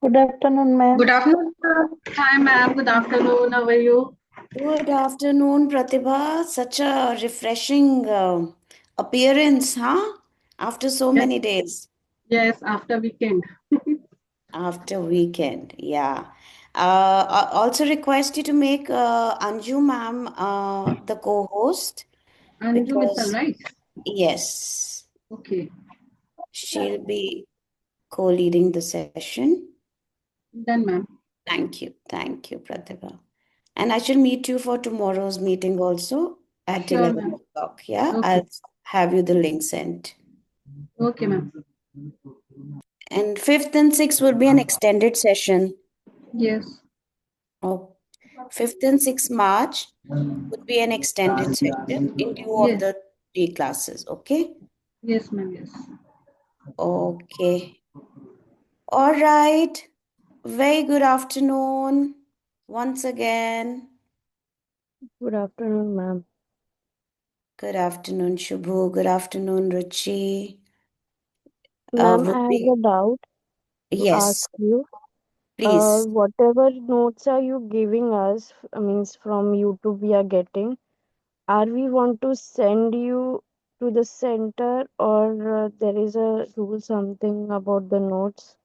Good afternoon, ma'am. Good afternoon, sir. Hi, ma'am. Good afternoon. How are you? Good afternoon, Pratibha. Such a refreshing appearance, huh? After so Yes, many days. yes, after weekend. After weekend, yeah. I also request you to make Anju ma'am the co-host Anju Mittal, because, right? yes, Okay. she'll be co-leading the session. Done, ma'am. Thank you, Pratibha. And I shall meet you for tomorrow's meeting also at Sure, 11 ma'am. o'clock. Yeah, Okay. I'll have you the link sent. Okay, ma'am. And fifth and sixth will be an extended session. Yes. Oh, 5th and 6th March would be an extended session in lieu of Yes. the three classes. Okay. Yes, ma'am. Yes. Okay. All right. Very good afternoon once again. Good afternoon, ma'am. Good afternoon, Shubhu. Good afternoon, Ruchi. Ma'am, Would I have be a doubt to ask yes, you. please. Whatever notes are you giving us, means from YouTube we are getting, are we want to send you to the center or there is a rule something about the notes?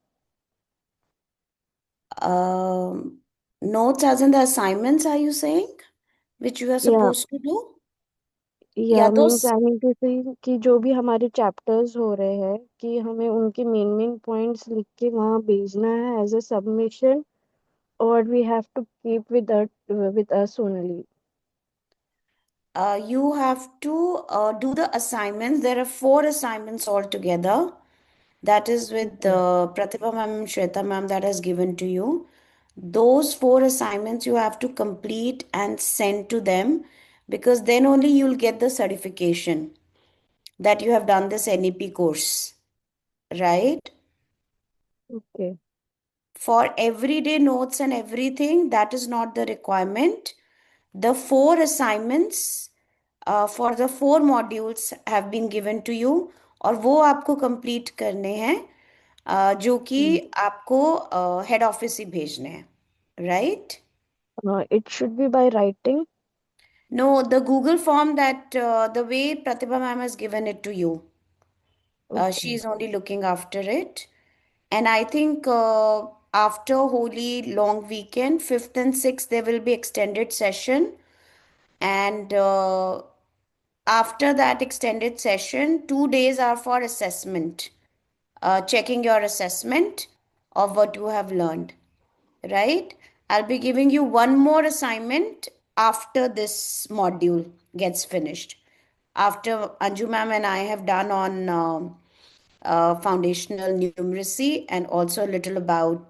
Um, Notes as in the assignments, are you saying? Which you are Yeah, supposed to do? या या तो means I mean to से कि जो भी हमारे chapters हो रहे हैं कि हमें उनके मेन मेन पॉइंट्स लिख के वहाँ भेजना है as a submission or we have to keep with us only. You have to do the assignments. There are four assignments altogether. That is with Okay. Pratibha ma'am and Shweta ma'am that has given to you. Those four assignments you have to complete and send to them because then only you'll get the certification that you have done this NEP course, right? Okay. For everyday notes and everything, that is not the requirement. The four assignments for the four modules have been given to you और वो आपको complete करने हैं जो कि Mm. आपको head office ही भेजने हैं, right? It should be by writing. No, the Google form that the way Pratibha ma'am has given it to you, she Okay. is only looking after it. And I think after Holy long weekend, 5th and 6th, there will be extended session. And after that extended session, 2 days are for assessment, checking your assessment of what you have learned, right? I'll be giving you one more assignment after this module gets finished. After Anju ma'am and I have done on foundational numeracy and also a little about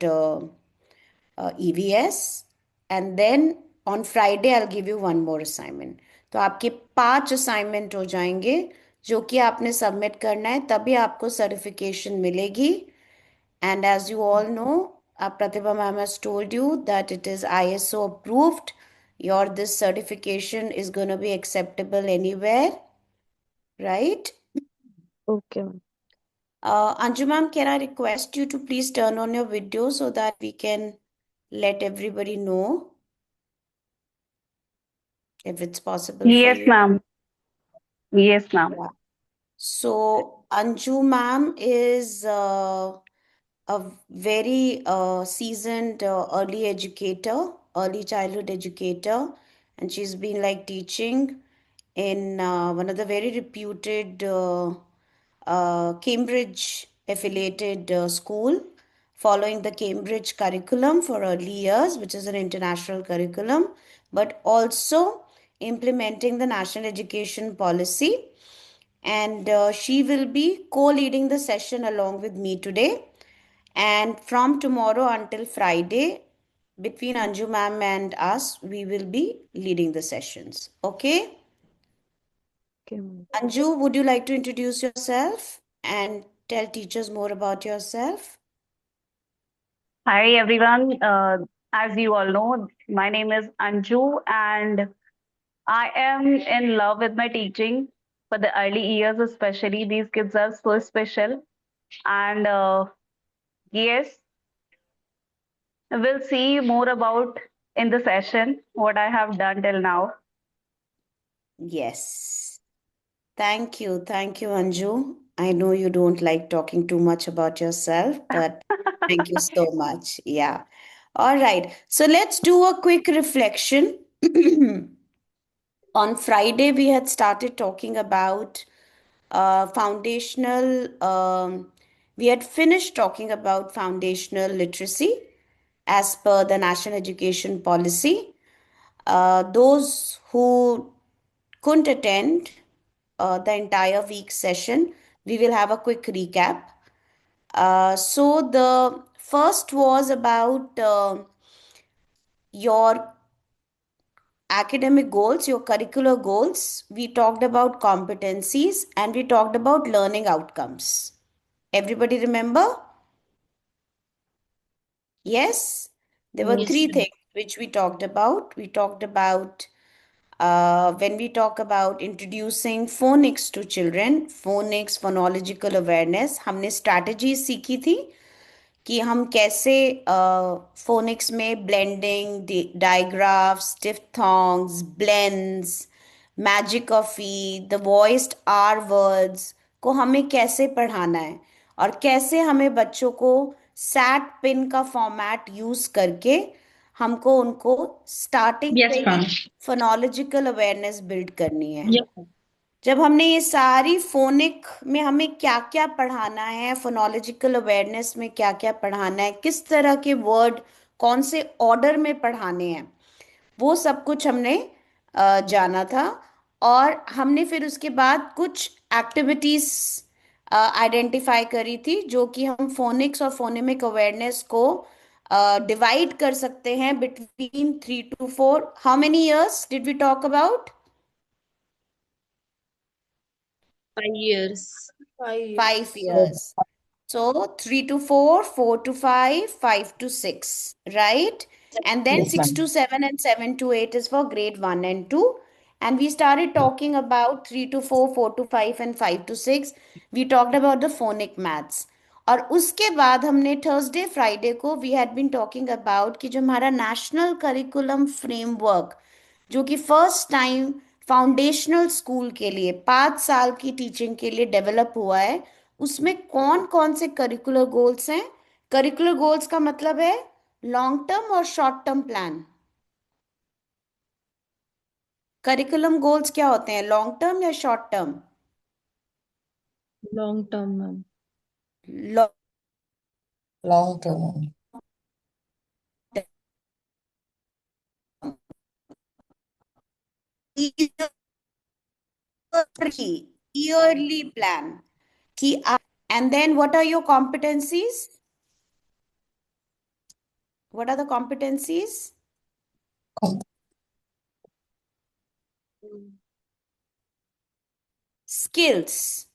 EVS. And then on Friday, I'll give you one more assignment. तो आपके 5 assignment हो जाएंगे जो कि आपने submit करना है तभी आपको सर्टिफिकेशन मिलेगी. And as you all know, Pratibha ma'am has told you that it is ISO approved. Your this certification is going to be acceptable anywhere, right? Okay, ma'am. Anju ma'am, can I request you to please turn on your video so that we can let everybody know if it's possible for Yes, you? ma'am. Yes, ma'am. Yeah. So Anju ma'am is a very seasoned early educator, early childhood educator, and she's been like teaching in one of the very reputed Cambridge affiliated school, following the Cambridge curriculum for early years, which is an international curriculum, but also implementing the national education policy. And she will be co-leading the session along with me today. And from tomorrow until Friday, between Anju ma'am and us, we will be leading the sessions. Okay? Okay, ma'am. Anju, would you like to introduce yourself and tell teachers more about yourself? Hi, everyone. As you all know, my name is Anju, and I am in love with my teaching for the early years, especially. These kids are so special. And yes, We'll see more about in the session what I have done till now. Yes. Thank you, Anju. I know you don't like talking too much about yourself, but thank you so much. Yeah. All right. So let's do a quick reflection. On Friday, we had started talking about foundational, we had finished talking about foundational literacy as per the National Education Policy. Those who couldn't attend the entire week session, we will have a quick recap. So the first was about your academic goals, your curricular goals. We talked about competencies and we talked about learning outcomes. Everybody remember? Yes, there were Yes, three Yes. ma'am. things which we talked about. We talked about when we talk about introducing phonics to children, phonics, phonological awareness, हमने strategies सीखी थी कि हम कैसे phonics में blending digraphs diphthongs blends magic of E the voiced R words को हमें कैसे पढ़ाना है और कैसे हमें बच्चों को सैट पिन का फॉर्मेट यूज करके हमको उनको स्टार्टिंग Yes, से ma'am. ही फोनोलॉजिकल अवेयरनेस बिल्ड करनी है। Yes, ma'am. जब हमने ये सारी फोनिक में हमें क्या क्या पढ़ाना है, फोनोलॉजिकल अवेयरनेस में क्या क्या पढ़ाना है, किस तरह के वर्ड कौन से ऑर्डर में पढ़ाने हैं, वो सब कुछ हमने जाना था। और हमने फिर उसके बाद कुछ एक्टिविटीज आइडेंटिफाई करी थी जो कि हम फोनिक्स और फोनेमिक अवेयरनेस को डिवाइड कर सकते हैं between 3 to 4। How many years did we talk about? 5 years. 5 5 years. years. So 3 to 4, 4 to 5, 5 to 6, right? And then Yes, 6 to ma'am. 7 and 7 to 8 is for grade 1 and 2. And we started talking about 3 to 4, 4 to 5, and 5 to 6. We talked about the phonic maths. और उसके बाद हमने Thursday Friday को we had been talking about कि जो हमारा national curriculum framework जो कि फर्स्ट टाइम फाउंडेशनल स्कूल के लिए 5 साल की टीचिंग के लिए डेवलप हुआ है, उसमें कौन कौन से करिकुलर गोल्स हैं। करिकुलर गोल्स का मतलब है लॉन्ग टर्म और short term plan. Curriculum goals क्या होते हैं, लॉन्ग टर्म या short term? Long term, ma'am. Long term. Yearly plan कि आप, and then what are your competencies? What are the competencies? Com- skills,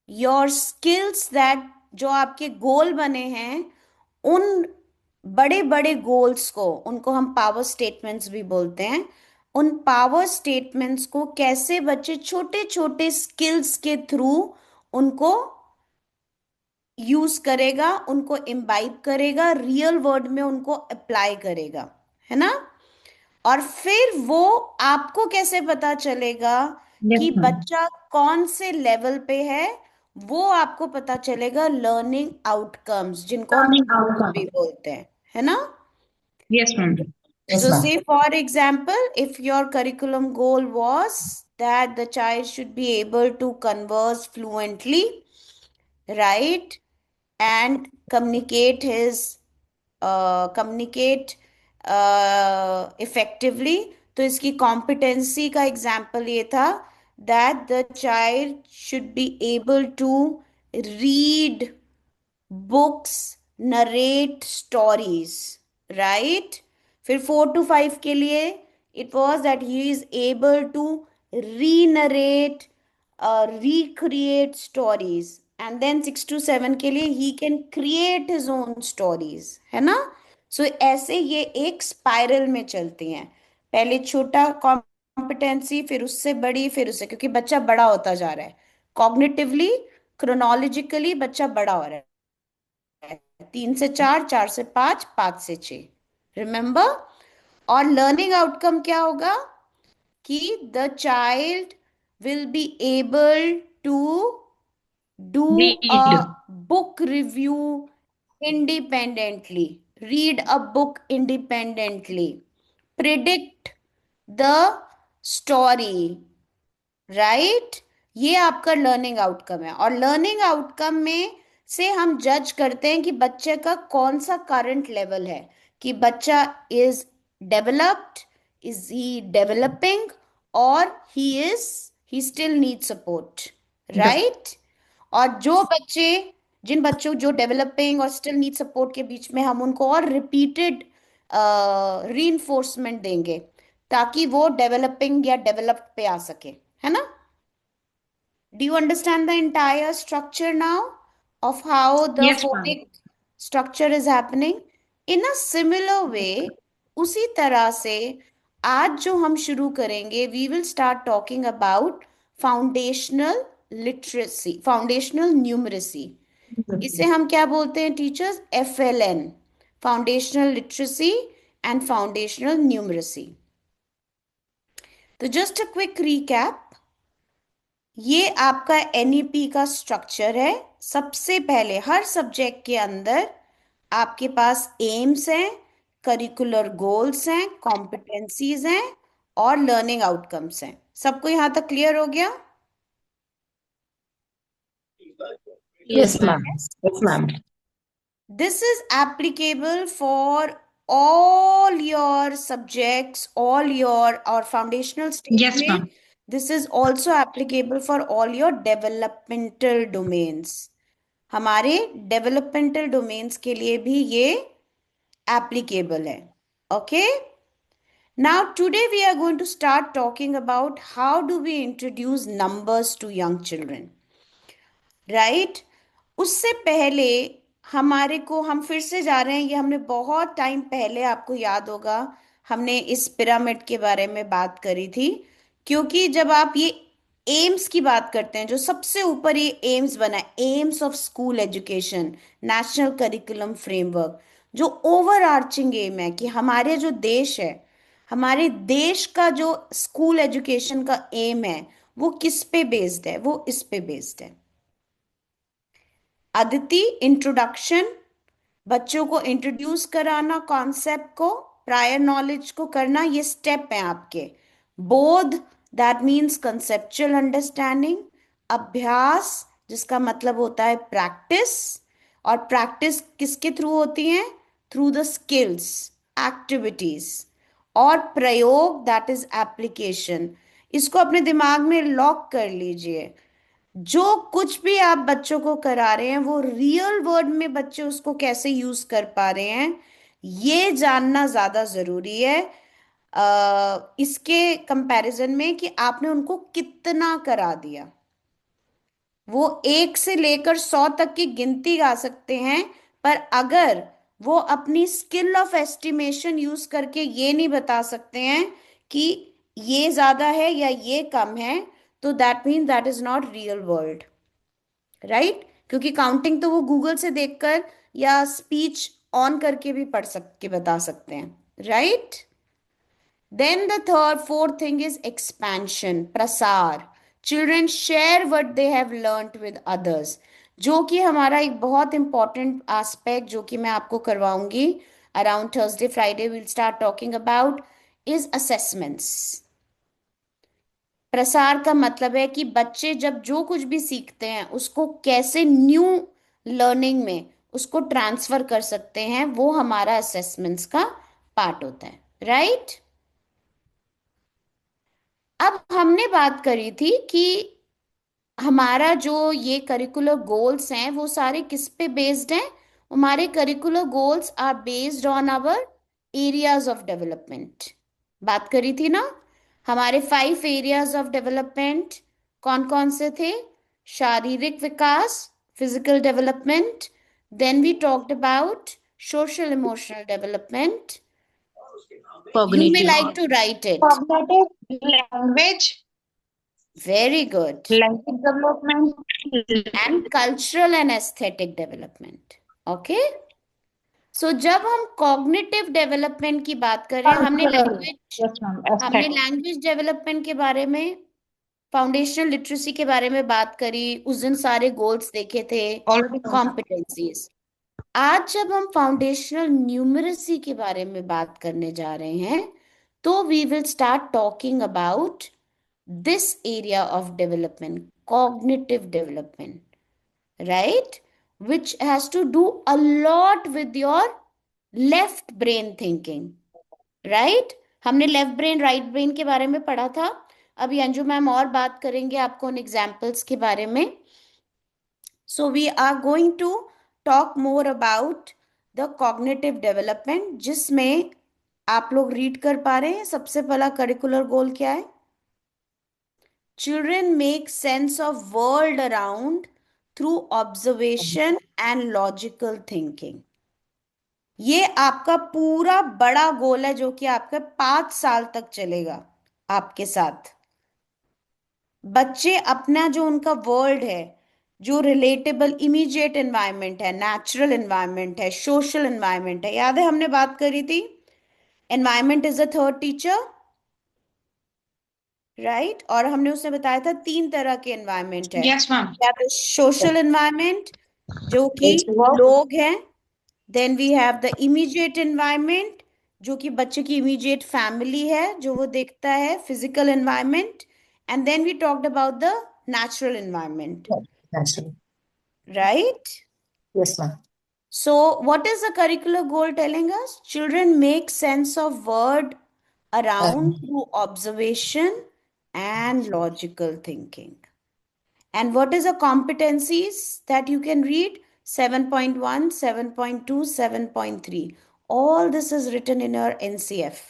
your skills that जो आपके गोल बने हैं, उन बड़े बड़े गोल्स को, उनको हम पावर स्टेटमेंट्स भी बोलते हैं, उन पावर स्टेटमेंट्स को कैसे बच्चे छोटे छोटे स्किल्स के थ्रू उनको यूज करेगा, उनको इम्बाइब करेगा, रियल वर्ल्ड में उनको अप्लाई करेगा, है ना। और फिर वो आपको कैसे पता चलेगा Yes, कि ma'am. बच्चा कौन से लेवल पे है, वो आपको पता चलेगा लर्निंग आउटकम्स जिनको हम Learning भी outcome. बोलते हैं, है ना। Yes, ma'am. Yes, So ma'am. say for example, if your curriculum goal was that the child should be able to converse fluently, right, and communicate effectively, तो इसकी competency का example ये था that the child should be able to read books, narrate stories, right? फिर 4 to 5 के लिए it was that he is able to re-narrate, recreate stories, and then 6 to 7 के लिए he can create his own stories, है ना। सो ऐसे ये एक स्पाइरल में चलती हैं, पहले छोटा कॉम्पिटेंसी, फिर उससे बड़ी, फिर उससे, क्योंकि बच्चा बड़ा होता जा रहा है कॉग्निटिवली, क्रोनोलॉजिकली बच्चा बड़ा हो रहा है। 3 से 4, 4 से 5, 5 से 6, रिमेंबर। और लर्निंग आउटकम क्या होगा कि the child will be able to do a Read. Book review independently, read a book independently, predict the story, right. ये आपका लर्निंग आउटकम है। और लर्निंग आउटकम में से हम जज करते हैं कि बच्चे का कौन सा करंट लेवल है, कि बच्चा is developed, is he developing, और he still need support, Yes. Right. और जिन बच्चों जो डेवलपिंग और स्टिल नीड सपोर्ट के बीच में, हम उनको और रिपीटेड रीइंफोर्समेंट देंगे ताकि वो डेवलपिंग या डेवलप्ड पे आ सके, है ना। Do you understand the entire structure now of how the Yes, ma'am. phonic structure is happening? In a similar way, उसी तरह से आज जो हम शुरू करेंगे, we will start talking about foundational literacy, foundational numeracy. इसे हम क्या बोलते हैं teachers? FLN, foundational literacy and foundational numeracy. तो just a quick recap. ये आपका एनईपी का स्ट्रक्चर है। सबसे पहले हर सब्जेक्ट के अंदर आपके पास एम्स हैं, करिकुलर गोल्स हैं, कॉम्पिटेंसीज हैं और लर्निंग आउटकम्स हैं। सबको यहाँ तक क्लियर हो गया? Yes, Yes, ma'am. ma'am. Yes, ma'am. This is applicable for all your subjects, all your or foundational stage Yes, में. ma'am. This is also applicable for all your developmental domains. हमारे developmental domains के लिए भी ये applicable है। Okay, now today we are going to start talking about how do we introduce numbers to young children, right. उससे पहले हम फिर से जा रहे हैं। ये हमने बहुत टाइम पहले, आपको याद होगा, हमने इस पिरामिड के बारे में बात करी थी। क्योंकि जब आप ये एम्स की बात करते हैं, जो सबसे ऊपर ये एम्स बना है, AIIMS of school education, national curriculum framework, जो ओवर आर्चिंग एम है कि हमारे जो देश है, हमारे देश का जो स्कूल एजुकेशन का एम है, वो किस पे बेस्ड है? वो इस पे बेस्ड है। अदिति, इंट्रोडक्शन, बच्चों को इंट्रोड्यूस कराना कॉन्सेप्ट को, प्रायर नॉलेज को करना, ये स्टेप है आपके। बोध, दैट मीन्स कंसेप्चुअल अंडरस्टैंडिंग। अभ्यास, जिसका मतलब होता है प्रैक्टिस, और प्रैक्टिस किसके थ्रू होती है? Through the skills, activities. और प्रयोग, दैट इज एप्लीकेशन। इसको अपने दिमाग में लॉक कर लीजिए। जो कुछ भी आप बच्चों को करा रहे हैं, वो रियल वर्ल्ड में बच्चे उसको कैसे यूज कर पा रहे हैं, ये जानना ज्यादा जरूरी है इसके कंपैरिजन में कि आपने उनको कितना करा दिया। वो 1 से लेकर 100 तक की गिनती गा सकते हैं, पर अगर वो अपनी स्किल ऑफ एस्टिमेशन यूज करके ये नहीं बता सकते हैं कि ये ज्यादा है या ये कम है, तो that mean that is not real world, right. क्योंकि काउंटिंग तो वो गूगल से देखकर या स्पीच ऑन करके भी पढ़ के बता सकते हैं, right. Then the third fourth thing is expansion, प्रसार। Children share what they have learned with others, जो कि हमारा एक बहुत इंपॉर्टेंट एस्पेक्ट, जो कि मैं आपको करवाऊंगी around Thursday Friday, will start talking about, is assessments. प्रसार का मतलब है कि बच्चे जब जो कुछ भी सीखते हैं, उसको कैसे न्यू लर्निंग में उसको ट्रांसफर कर सकते हैं, वो हमारा असेसमेंट्स का पार्ट होता है, राइट। अब हमने बात करी थी कि हमारा जो ये करिकुलर गोल्स हैं, वो सारे किस पे बेस्ड हैं? हमारे curricular goals are based on our areas of development. बात करी थी ना, हमारे 5 एरियाज ऑफ डेवलपमेंट कौन कौन से थे? शारीरिक विकास, physical development, then we talked about social emotional development. You may Cognitive. like to write it. Cognitive, language, Very good. development, And cultural and aesthetic development. Okay? सो जब हम कॉग्निटिव डेवलपमेंट की बात कर रहे हैं, Yes, ma'am. हमने Aspect. Language development के बारे में, फाउंडेशनल लिटरेसी के बारे में बात करी, उस दिन सारे गोल्स देखे थे, Already covered. कॉम्पिटेंसीज। आज जब हम फाउंडेशनल न्यूमरेसी के बारे में बात करने जा रहे हैं, तो we will start talking about this area of development, cognitive development, right? Which has to do a lot with your left brain thinking, right? हमने लेफ्ट ब्रेन राइट ब्रेन के बारे में पढ़ा था। अभी अंजू मैम और बात करेंगे आपको उन एग्जाम्पल्स के बारे में। So we are going to talk more about the cognitive development, जिसमें आप लोग रीड कर पा रहे हैं। सबसे पहला करिकुलर गोल क्या है? Children make sense of world around through observation and logical thinking. ये आपका पूरा बड़ा गोल है, जो कि आपके 5 साल तक चलेगा आपके साथ। बच्चे अपना जो उनका वर्ल्ड है, जो रिलेटेबल इमीडिएट एनवायरनमेंट है, नेचुरल एनवायरनमेंट है, सोशल एनवायरनमेंट है, याद है हमने बात करी थी, environment is the third teacher, right? और हमने उसने बताया था 3 तरह के एनवायरनमेंट है। Yes, ma'am. या तो सोशल एनवायरनमेंट, जो कि Network. लोग हैं, then we have the immediate environment, जो कि बच्चे की इमीडिएट फैमिली है, जो वो देखता है, physical environment, and then we talked about the natural environment, Naturally. Right? Yes, ma'am. So what is the curricular goal telling us? Children make sense of world around through observation and logical thinking. And what is the competencies that you can read? 7.1, 7.2, 7.3. All this is written in your NCF.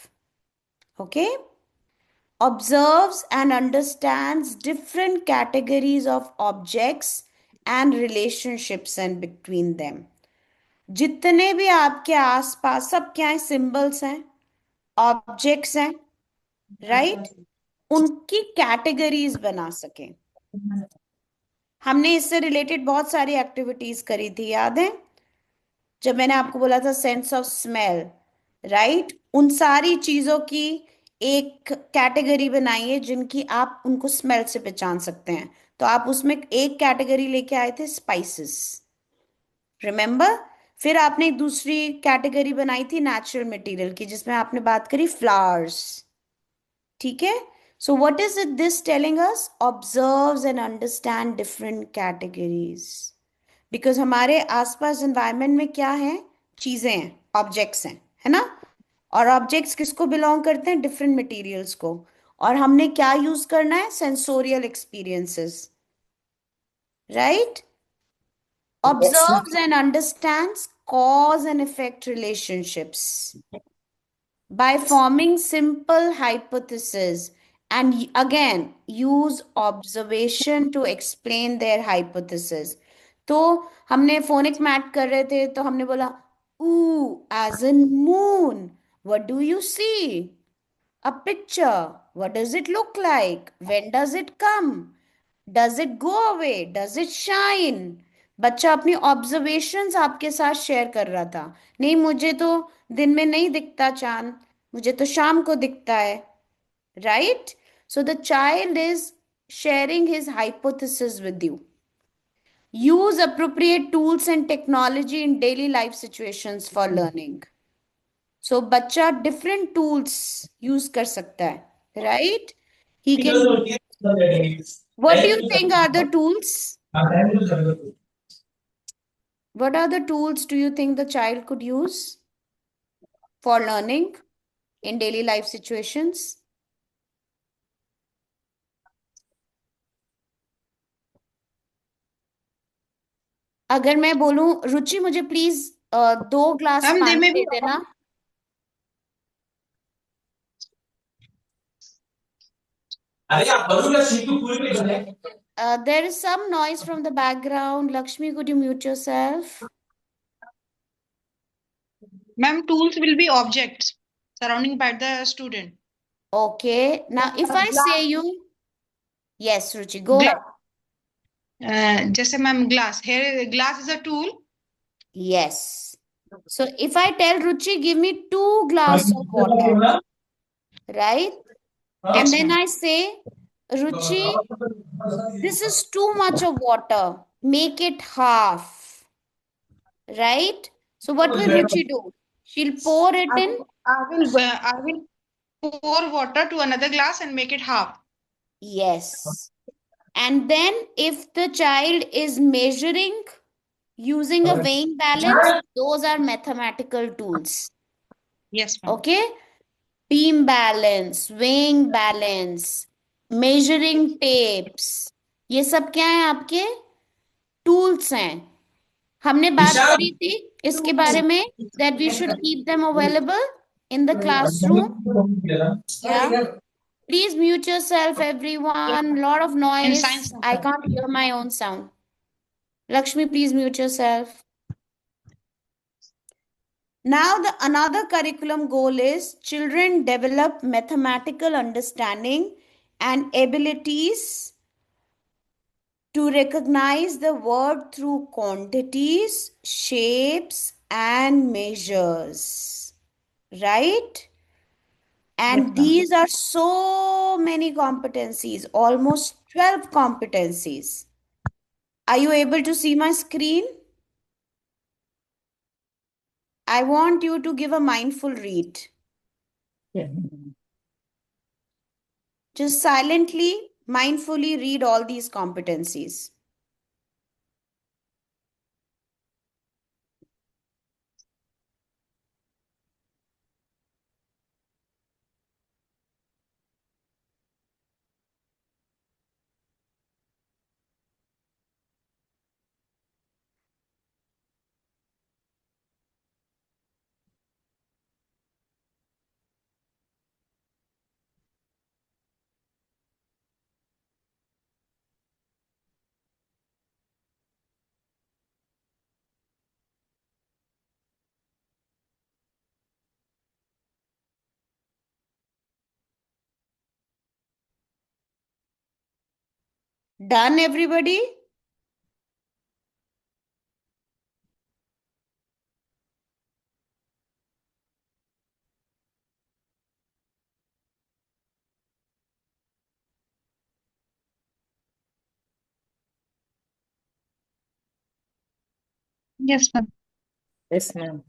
Okay? Observes and understands different categories of objects and relationships and between them. जितने भी आपके आसपास, सब क्या है? Symbols हैं, objects हैं, right? उनकी कैटेगरीज बना सकें। हमने इससे रिलेटेड बहुत सारी एक्टिविटीज करी थी, याद है? जब मैंने आपको बोला था सेंस ऑफ स्मेल, राइट? उन सारी चीजों की एक कैटेगरी बनाइए जिनकी आप उनको स्मेल से पहचान सकते हैं। तो आप उसमें एक कैटेगरी लेके आए थे, स्पाइसेस, रिमेम्बर? फिर आपने एक दूसरी कैटेगरी बनाई थी नेचुरल मटेरियल की, जिसमें आपने बात करी फ्लावर्स, ठीक है? So what is it this telling us? Observes and understand different categories. Because हमारे आसपास एनवायरनमेंट में क्या है? चीजें हैं, ऑब्जेक्ट्स हैं, है ना? और ऑब्जेक्ट्स किसको बिलोंग करते हैं? डिफरेंट मटेरियल्स को। और हमने क्या यूज करना है? Sensorial experiences, right? Yes, ma'am. Observes and understands cause and effect relationships by forming simple hypotheses, and again use observation to explain their hypothesis. तो हमने फोनिक मैट कर रहे थे, तो हमने बोला ऊ as in moon, what do you see? A picture, what does it look like? When does it come? Does it go away? Does it shine? बच्चा अपनी ऑब्जर्वेशंस आपके साथ शेयर कर रहा था। नहीं, मुझे तो दिन में नहीं दिखता चांद, मुझे तो शाम को दिखता है, right? So the child is sharing his hypothesis with you. Use appropriate tools and technology in daily life situations for learning. So बच्चा different tools use कर सकता है, right? He can. What do you think are the tools? What are the tools do you think the child could use for learning in daily life situations? अगर मैं बोलूं रुचि, मुझे please 2 glass Ma'am, they पानी may they be. देना। There is some noise from the background. Lakshmi, could you mute yourself? Ma'am, tools will be objects surrounding by the student. Okay. Now, if I say you, yes, Ruchi, go Gla- ahead. जैसे ma'am glass, here glass is a tool. Yes. So if I tell Ruchi, give me 2 glasses of water, right? And then I say, Ruchi, this is too much of water. Make it half, right? So what will Ruchi do? She'll pour it I in. will, I will pour water to another glass and make it half. Yes. And then if the child is measuring using a weighing balance, those are mathematical tools. Yes, ma'am. Okay? Beam balance, weighing balance, measuring tapes. ये सब क्या है आपके tools हैं. हमने बात करी थी इसके बारे में that we should keep them available in the classroom. Yeah. Please mute yourself, everyone. Lot of In noise. science, I can't hear my own sound. Lakshmi, please mute yourself. Now, another curriculum goal is children develop mathematical understanding and abilities to recognize the world through quantities, shapes, and measures. Right? And these are so many competencies, almost 12 competencies. Are you able to see my screen? I want you to give a mindful read. Yeah. Just silently, mindfully read all these competencies. Done, everybody? yes, ma'am. Yes, ma'am.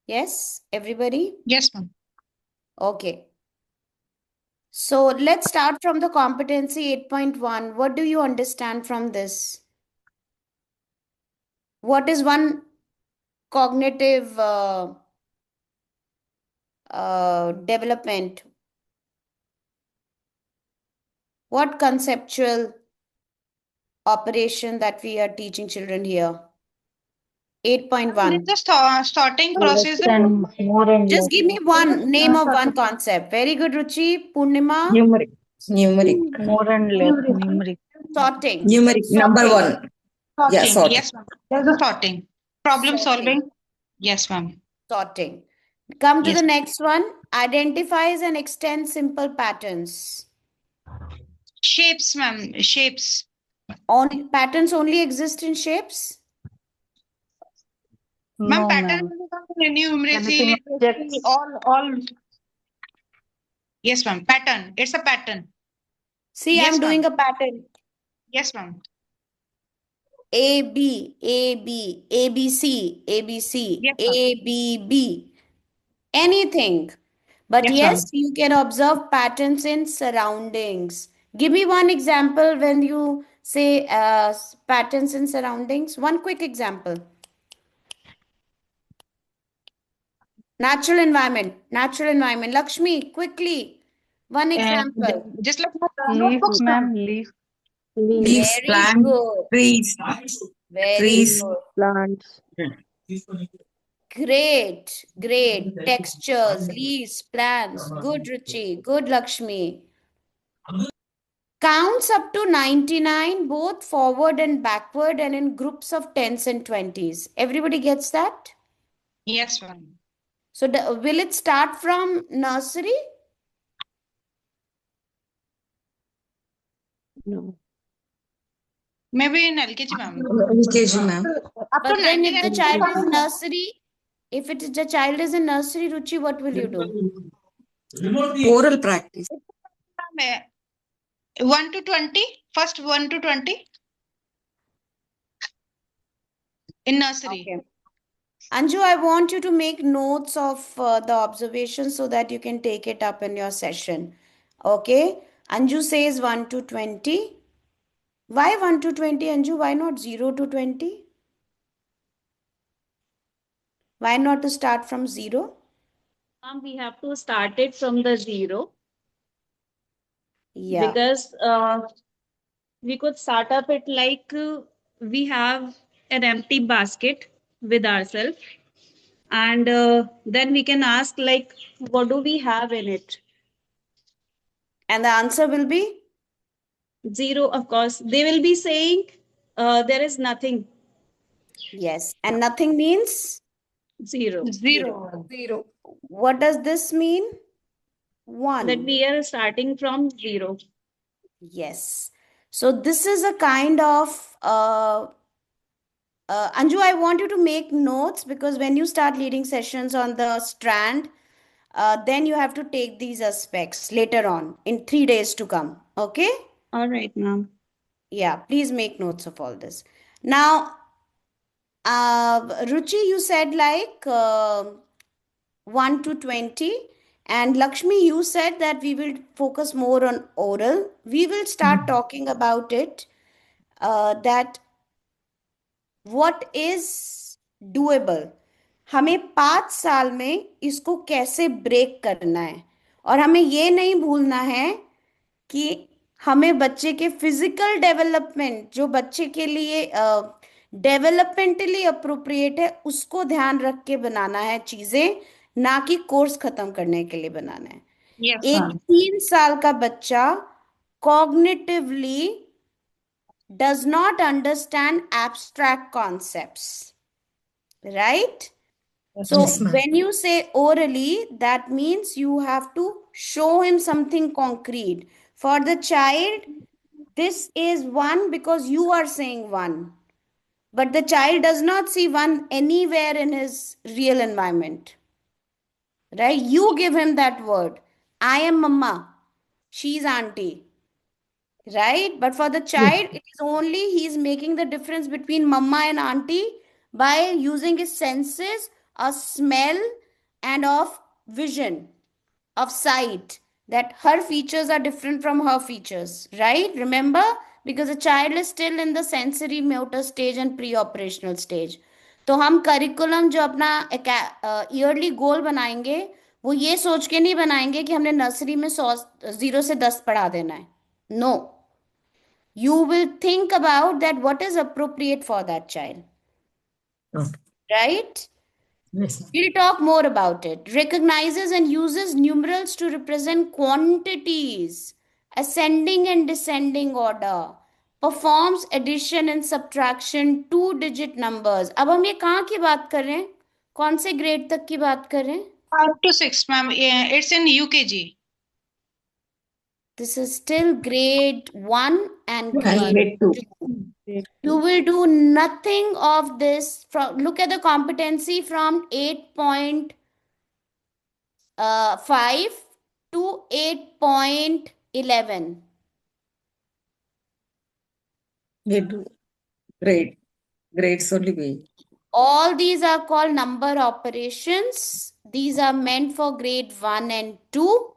Yes, everybody? Yes, ma'am. Okay. So let's start from the competency 8.1. What do you understand from this? What is one cognitive development? What conceptual operation that we are teaching children here? 8.1. This is the sorting process. Understand more and Just less. give me one name of one concept. Very good, Ruchi. Purnima. Numeric. Numeric. More and less. Numeric. Sorting. Numeric. Number Sorting. 1. Yeah, Sorting. sorting. Yes, ma'am. There's a sorting. Problem Sorting. solving. Yes, ma'am. Sorting. Come to Yes. the next one. Identifies and extends simple patterns. Shapes, ma'am. Shapes. Patterns only exist in shapes? Ma'am, No, pattern ma'am. will come in numeracy, Anything literacy, objects. all. Yes, ma'am. Pattern. It's a pattern. See, Yes, I'm doing ma'am. a pattern. Yes, ma'am. A, B, A, B, A, B, C, A, B, C, Yes, ma'am. A, B, B. Anything. But Yes, yes, ma'am. you can observe patterns in surroundings. Give me one example when you say patterns in surroundings. One quick example. Natural environment. Natural environment. Lakshmi, quickly. One And example. just like Leaf, notebooks, ma'am, ma'am. leaf. Leaves, Leaves, Very plant, good. trees, Very trees. good. plants. Great. Great. Textures, leaves, plants. Good, Ruchi. Good, Lakshmi. Counts up to 99, both forward and backward, and in groups of 10s and 20s. Everybody gets that? Yes, ma'am. So, will it start from nursery? No. Maybe in LKG, ma'am. LKG, ma'am. Up to But then 90 if the has child is in passed. nursery, if the child is in nursery, Ruchi, what will you do? Oral practice. 1 to 20. First 1 to 20 in nursery. Okay. Anju, I want you to make notes of the observations so that you can take it up in your session. Okay. Anju says 1 to 20. Why 1 to 20, Anju? Why not 0 to 20? Why not to start from 0? We have to start it from the zero Yeah. because we could start up it like we have an empty basket with ourselves, and then we can ask like, what do we have in it? And the answer will be? Zero, of course. They will be saying there is nothing. Yes. And nothing means? Zero. Zero. Zero. What does this mean? 1. That we are starting from zero. Yes. So this is a kind of Anju, I want you to make notes because when you start leading sessions on the strand, then you have to take these aspects later on in 3 days to come. Okay? All right, ma'am. Yeah, please make notes of all this. Now, Ruchi, you said like 1 to 20. And Lakshmi, you said that we will focus more on oral. We will start talking about it. That what is doable. हमें 5 साल में इसको कैसे break करना है और हमें ये नहीं भूलना है कि हमें बच्चे के फिजिकल डेवलपमेंट जो बच्चे के लिए डेवलपमेंटली अप्रोप्रिएट है उसको ध्यान रख के बनाना है चीजें ना कि कोर्स खत्म करने के लिए बनाना है Yes, एक ma'am. 3 साल का बच्चा cognitively does not understand abstract concepts, right? So Yes, ma'am. when you say orally, that means you have to show him something concrete. For the child, this is 1 because you are saying 1. But the child does not see 1 anywhere in his real environment. Right? You give him that word. I am mama. She's auntie. Right? But for the child, it is only he's making the difference between mama and auntie by using his senses of smell and of vision, of sight, that her features are different from her features. Right? Remember? Because the child is still in the sensory motor stage and pre-operational stage. तो हम curriculum जो अपना yearly गोल बनाएंगे वो ये सोच के नहीं बनाएंगे कि हमने नर्सरी में 0 से 10 पढ़ा देना है no you will think about that what is appropriate for that child. Okay. Right? Yes, ma'am. We'll talk more about it. Recognizes and uses numerals to represent quantities, ascending and descending order. Performs addition and subtraction 2-digit numbers. अब हम ये कहाँ की बात कर रहे हैं कौन से ग्रेड तक की बात कर रहे हैं 5 to 6, ma'am. Yeah, it's in UKG. This is still grade 1 and grade Grade 2. 2. You will do nothing of this from look at the competency from 8.5 to 8.11. Grade 2. Grades only we. All these are called number operations. These are meant for grade 1 and 2.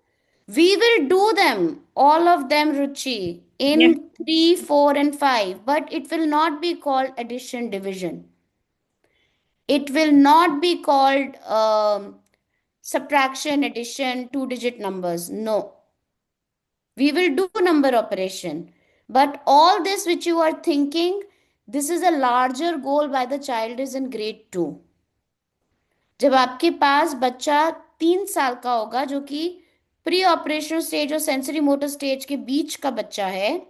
We will do them, all of them, Ruchi, in Yes. 3, 4, and 5, but it will not be called addition division. It will not be called subtraction, addition, 2-digit numbers. No. We will do number operation. But all this which you are thinking, this is a larger goal by the child is in grade 2. जब आपके पास बच्चा 3 साल का होगा जो कि pre operational stage और sensory motor stage के बीच का बच्चा है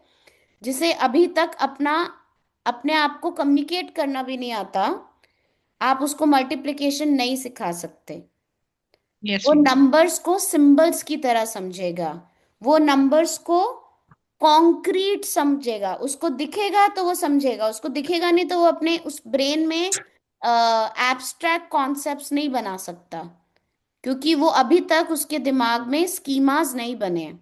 जिसे अभी तक अपने आप को कम्युनिकेट करना भी नहीं आता आप उसको मल्टीप्लिकेशन नहीं सिखा सकते Yes, वो ma'am. नंबर्स को सिंबल्स की तरह समझेगा वो नंबर्स को कॉन्क्रीट समझेगा, उसको दिखेगा तो वो समझेगा, उसको दिखेगा नहीं तो वो अपने उस ब्रेन में एब्स्ट्रैक्ट कॉन्सेप्ट्स नहीं बना सकता, क्योंकि वो अभी तक उसके दिमाग में स्कीमास नहीं बने हैं,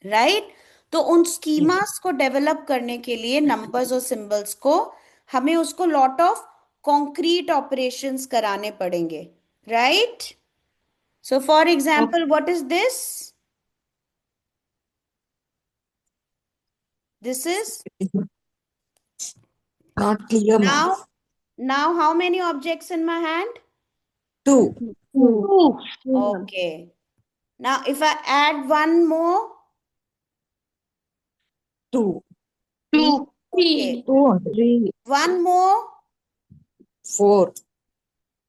राइट? तो उन स्कीमास को डेवलप करने के लिए नंबर्स और सिंबल्स को हमें उसको लॉट ऑफ कॉन्क्रीट ऑपरेशंस कराने पड़ेंगे, right? So for example, what is this? This is Not clear, ma'am. now how many objects in my hand? 2. Two. Okay. Now if I add one more, 2. Two. okay. 2 only. One more, 4.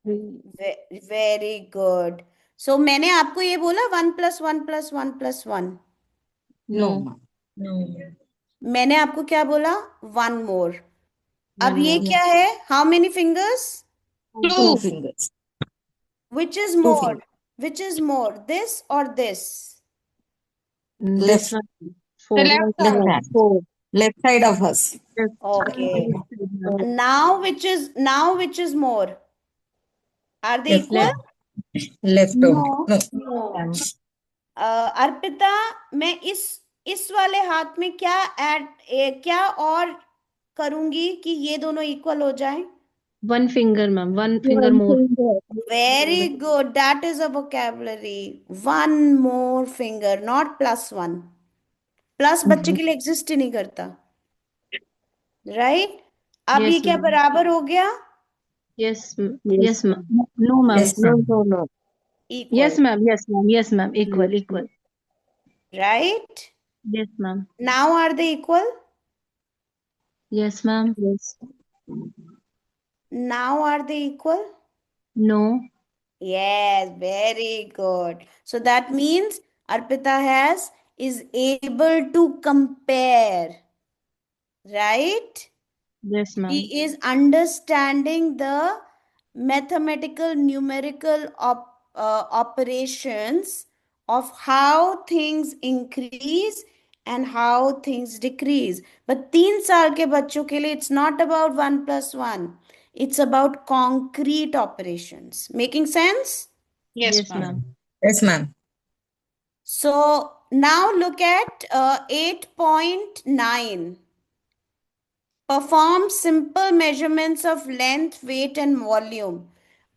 very good. So मैंने आपको ये बोला 1 + 1 + 1 + 1. No, ma'am. No. मैंने आपको क्या बोला? One more. अब ये more. क्या है? How many fingers? 2 Two. fingers. Which is 2 more? fingers. Which is more? This or this? Left. The left Left side. hand. Left side of us. Okay. Now which is more? Are they Left. equal? Left only. No. Arpita, मैं इस वाले हाथ में क्या और करूंगी कि ये दोनों इक्वल हो जाएं? One finger, ma'am. One finger more. Very good. That is a vocabulary. One more finger, not +1. Plus बच्चे के लिए एग्जिस्ट ही नहीं करता, राइट? अब ये Yes, क्या ma'am. बराबर हो गया? Yes, yes, ma'am. No, ma'am. Yes, ma'am. Equal, Yes, ma'am. Yes, ma'am. Yes, ma'am. Equal, equal. Right? Yes, ma'am. Now are they equal? Yes, ma'am. Yes. Now are they equal? No. Yes, very good. So that means Arpita is able to compare, right? Yes, ma'am. He is understanding the mathematical numerical operations of how things increase and how things decrease. But 3 साल के बच्चों के लिए it's not about 1 + 1. It's about concrete operations. Making sense? Yes, Yes, ma'am. ma'am. Yes, ma'am. So now look at 8.9. Perform simple measurements of length, weight and volume.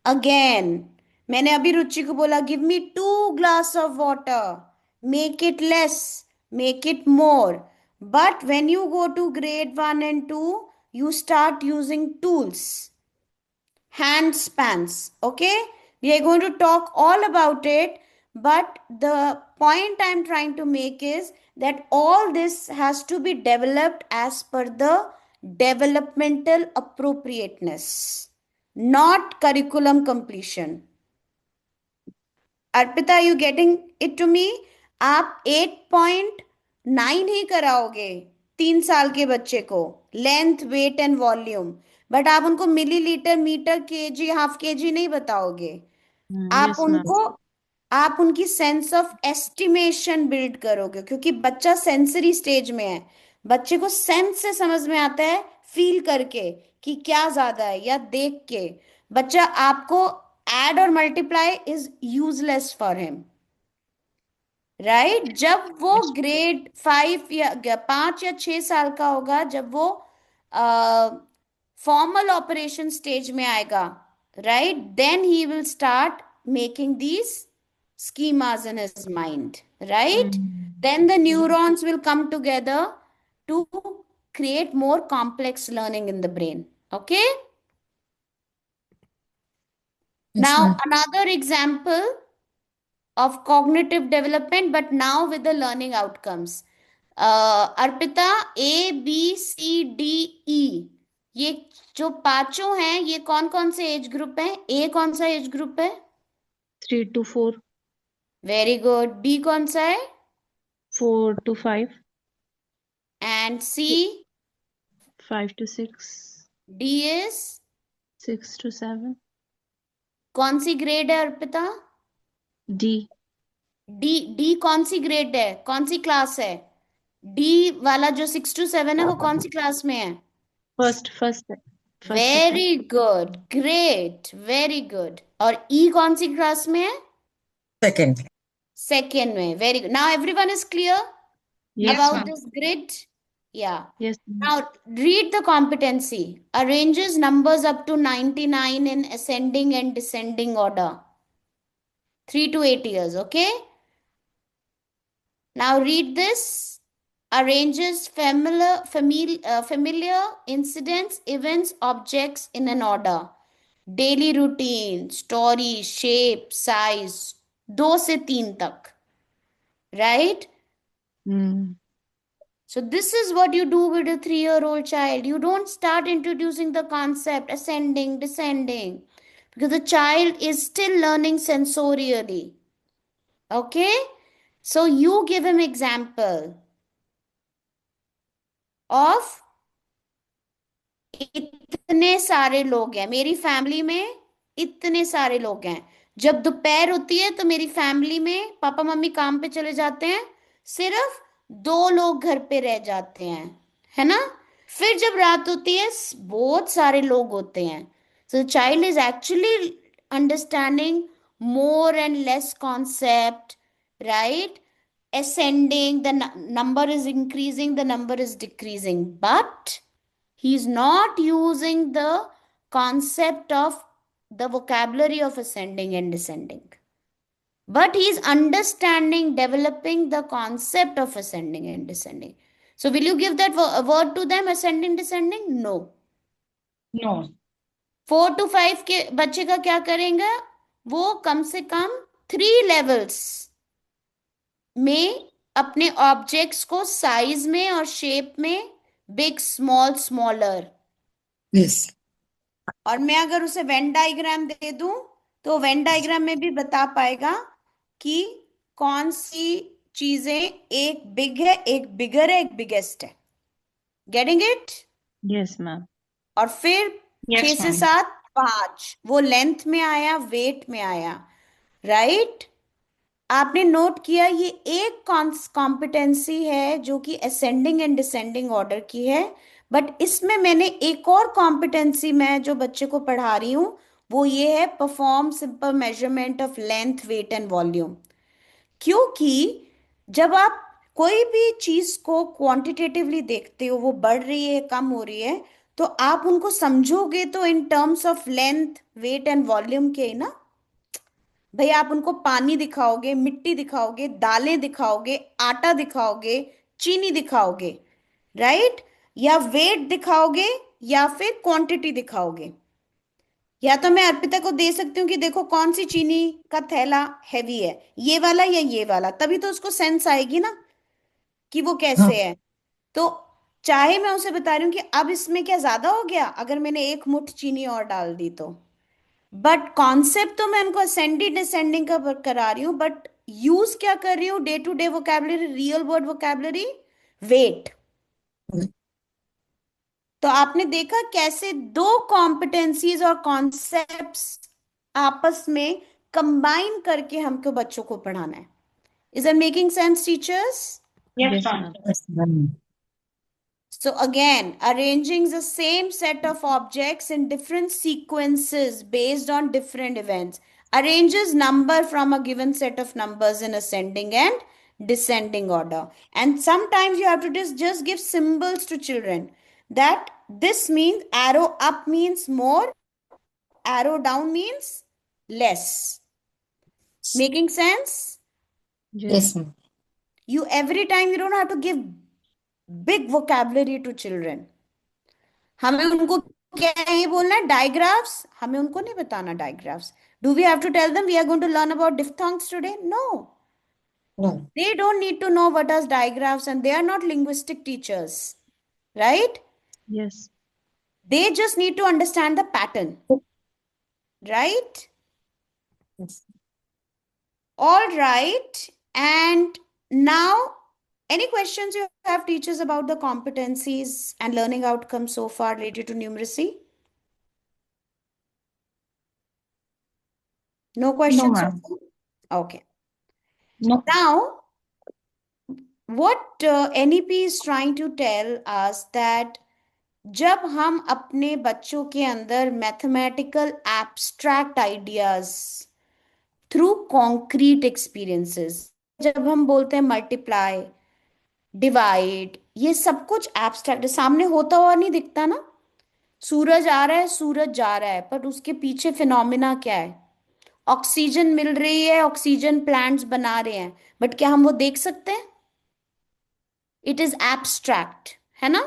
Again, मैंने अभी रुचि को बोला give me 2 glass of water. Make it less, make it more. But when you go to grade 1 and 2, you start using tools, hand spans. Okay, we are going to talk all about it, but the point I'm trying to make is that all this has to be developed as per the developmental appropriateness, not curriculum completion. Arpita, you getting it to me? आप 8.9 ही कराओगे 3 साल के बच्चे को, length, weight and volume, but आप उनको millilitre, metre, KG, half KG नहीं बताओगे। आप Yes, ma'am. उनको आप उनकी सेंस ऑफ एस्टिमेशन बिल्ड करोगे, क्योंकि बच्चा सेंसरी स्टेज में है। बच्चे को सेंस से समझ में आता है, फील करके कि क्या ज्यादा है, या देख के। बच्चा आपको एड और multiply is useless for him, right? जब वो ग्रेड 5 या 5 या 6 साल का होगा, जब वो फॉर्मल ऑपरेशन स्टेज में आएगा, right, then he will start making these schemas in his mind, right? Then the neurons will come together to create more complex learning in the brain. Okay? Yes, Now, ma'am. another example of cognitive development, but now with the learning outcomes. Arpita, A, B, C, D, E, ये जो पांचों हैं, ये कौन कौन से age group हैं? A कौन सा एज ग्रुप है? 3 to 4. Very good. B कौन सा है? 4 to 5. And C? 5 to 6. D is? 6 to 7. कौन सी ग्रेड है अर्पिता? D. डी. डी कौन सी ग्रेड है, कौन सी क्लास है? डी वाला जो 6 to 7 है वो कौन सी क्लास में है? First, first second. Very good, great, very good. और ई कौन सी क्लास में है? Second. सेकेंड में। Very good. Now everyone is clear Yes, Yes, about ma'am. ma'am. this grid? Yeah. Yes, ma'am. Now read the competency. Arranges numbers up to 99 in ascending and descending order. 3 to 8 years, okay? Now read this. Arranges familiar incidents, events, objects in an order. Daily routine, story, shape, size, 2 से 3 तक. Right? So this is what you do with a 3-year-old child. You don't start introducing the concept ascending, descending, because the child is still learning sensorially. Okay? So you give him example of इतने सारे लोग हैं मेरी family में, इतने सारे लोग हैं। जब दोपहर होती है तो मेरी फैमिली में पापा मम्मी काम पे चले जाते हैं, सिर्फ 2 लोग घर पे रह जाते हैं, है ना? फिर जब रात होती है बहुत सारे लोग होते हैं। So the child is actually understanding more and less concept, right? Ascending, the number is increasing, the number is decreasing, but he's not using the concept of the vocabulary of ascending and descending, but he's understanding, developing the concept of ascending and descending. So will you give that word to them, ascending, descending? No. No. 4 to 5 के बच्चे का क्या करेंगे? वो कम से कम 3 levels में अपने objects को साइज में और शेप में, बिग, स्मॉल, स्मॉलर। Yes. और मैं अगर उसे वेन डायग्राम दे दूं तो वेन डायग्राम में भी बता पाएगा कि कौन सी चीजें, एक बिग है, एक बिगर है, एक बिगेस्ट है। Getting it? Yes, ma'am. और फिर Yes, 6 से ma'am. 7 5 वो लेंथ में आया, वेट में आया, राइट? आपने नोट किया ये एक कॉम्पिटेंसी है जो कि असेंडिंग एंड डिसेंडिंग ऑर्डर की है, बट इसमें मैंने एक और कॉम्पिटेंसी मैं जो बच्चे को पढ़ा रही हूं वो ये है perform simple measurement of length, weight and volume. क्योंकि जब आप कोई भी चीज को क्वांटिटेटिवली देखते हो, वो बढ़ रही है, कम हो रही है, तो आप उनको समझोगे तो in terms of length, weight and volume के ही ना। भाई आप उनको पानी दिखाओगे, मिट्टी दिखाओगे, दालें दिखाओगे, आटा दिखाओगे, चीनी दिखाओगे, राइट? या वेट दिखाओगे या फिर क्वांटिटी दिखाओगे। या तो मैं अर्पिता को दे सकती हूँ कि देखो कौन सी चीनी का थैला हैवी है, ये वाला या ये वाला, तभी तो उसको सेंस आएगी ना कि वो हाँ. कैसे है। तो चाहे मैं उसे बता रही हूँ कि अब इसमें क्या ज्यादा हो गया अगर मैंने 1 मुट्ठ चीनी और डाल दी तो, बट कॉन्सेप्ट तो मैं उनको असेंडिंग डिसेंडिंग का करा रही हूँ, बट यूज क्या कर रही हूँ? Day to day vocabulary, real word vocabulary, weight. तो आपने देखा कैसे 2 कॉम्पिटेंसीज और कॉन्सेप्ट्स आपस में कंबाइन करके हमको बच्चों को पढ़ाना है। Is it making sense teachers? Yes, Yes, ma'am. ma'am. Yes, ma'am. So again, arranging the same set of objects in different sequences based on different events. Arranges number from a given set of numbers in ascending and descending order. And sometimes you have to just give symbols to children. That this means arrow up means more, arrow down means less. Making sense? Yes. Yes, ma'am. You every time you don't have to give big vocabulary to children. हमें उनको क्या ये बोलना है? डायग्राफ्स। हमें उनको नहीं बताना digraphs. Do we have to tell them we are going to learn about diphthongs today? No, No. they don't need to know what are digraphs, and they are not linguistic teachers, right? Yes. They just need to understand the pattern, right? Yes. All right. And now, any questions you have, teachers, about the competencies and learning outcomes so far related to numeracy? No questions? ma'am. Okay. No. Now, what NEP is trying to tell us that जब हम अपने बच्चों के अंदर mathematical abstract ideas through concrete experiences, जब हम बोलते हैं मल्टीप्लाई, डिवाइड, ये सब कुछ एब्स्ट्रैक्ट सामने होता हुआ नहीं दिखता ना। सूरज आ रहा है, सूरज जा रहा है, पर उसके पीछे फिनोमिना क्या है? ऑक्सीजन मिल रही है, ऑक्सीजन प्लांट्स बना रहे हैं, बट क्या हम वो देख सकते हैं? इट इज एब्स्ट्रैक्ट, है ना,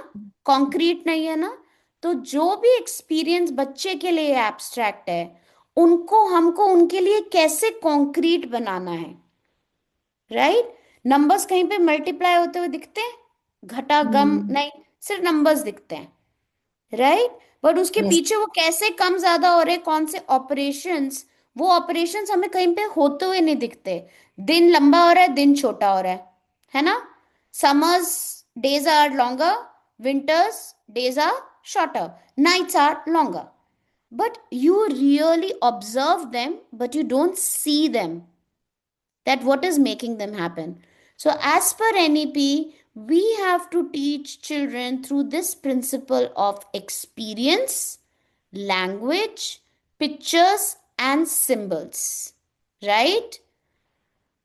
कॉन्क्रीट नहीं है ना। तो जो भी एक्सपीरियंस बच्चे के लिए एब्स्ट्रैक्ट है, उनको हमको उनके लिए कैसे कॉन्क्रीट बनाना है, राइट? नंबर्स कहीं पे मल्टीप्लाई होते हुए दिखते हैं? घटा गम नहीं, सिर्फ नंबर्स दिखते हैं, राइट? बट उसके Yes. पीछे वो कैसे कम ज्यादा हो रहे, कौन से ऑपरेशंस, वो ऑपरेशंस हमें कहीं पे होते हुए नहीं दिखते। दिन लंबा हो रहा है, दिन छोटा हो रहा है ना? Summers days are longer, winters days are shorter, nights are longer, but you really observe them, but you don't see them, that what is making them happen. So as per NEP, we have to teach children through this principle of experience, language, pictures and symbols, right?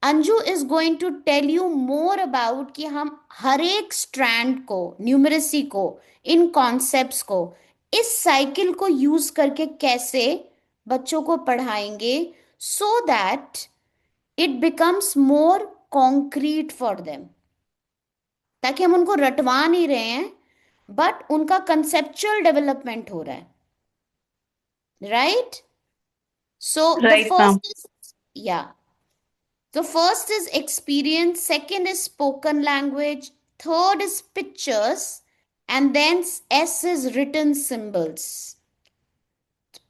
Anju is going to tell you more about कि हम हर एक strand को, numeracy को, इन concepts को, इस cycle को use करके कैसे बच्चों को पढ़ाएंगे, so that it becomes more concrete for them, ताकि हम उनको रटवा नहीं रहे हैं, बट उनका कंसेप्चुअल डेवलपमेंट हो रहा है, right? So the Right, ma'am. First is, या, the first is experience, second is spoken language, third is pictures, and then S is written symbols.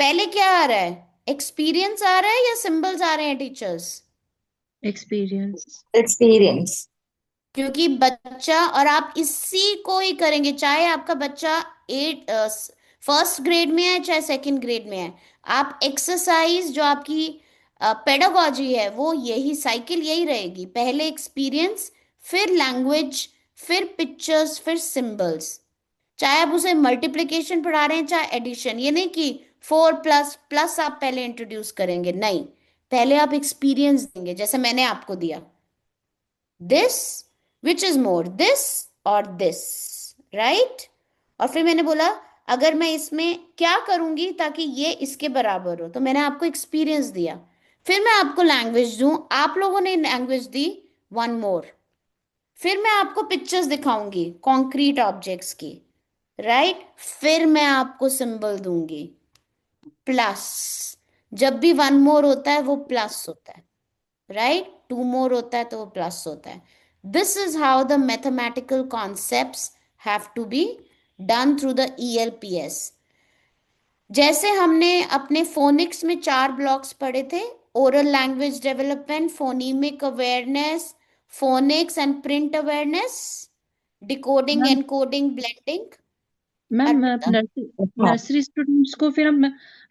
पहले क्या आ रहा है? एक्सपीरियंस आ रहा है या सिंबल्स आ रहे हैं टीचर्स? Experience. Experience. क्योंकि बच्चा, और आप इसी को ही करेंगे, चाहे आपका बच्चा फर्स्ट ग्रेड में है चाहे सेकंड ग्रेड में है, आप एक्सरसाइज जो आपकी पेडागोजी है वो यही साइकिल यही रहेगी। पहले एक्सपीरियंस, फिर लैंग्वेज, फिर पिक्चर्स, फिर सिंबल्स। चाहे आप उसे मल्टीप्लिकेशन पढ़ा रहे हैं चाहे एडिशन, ये नहीं कि 4++ आप पहले इंट्रोड्यूस करेंगे, नहीं, पहले आप एक्सपीरियंस देंगे, जैसे मैंने आपको दिया, this, which is more, this और दिस, राइट? और फिर मैंने बोला अगर मैं इसमें क्या करूंगी ताकि ये इसके बराबर हो, तो मैंने आपको एक्सपीरियंस दिया। फिर मैं आपको लैंग्वेज दूं, आप लोगों ने लैंग्वेज दी, वन मोर। फिर मैं आपको पिक्चर्स दिखाऊंगी कॉन्क्रीट ऑब्जेक्ट्स की, राइट? फिर मैं आपको सिंबल दूंगी, प्लस। जब भी वन मोर होता है वो प्लस होता है, राइट? टू मोर होता है तो वो प्लस होता है। This is how the mathematical concepts have to be done through the ELPS। जैसे हमने अपने फोनिक्स में 4 ब्लॉक्स पढ़े थे, oral language development, phonemic awareness, phonics and print awareness, decoding, ma'am encoding, blending. Ma'am Arpita, nursery students को फिर हम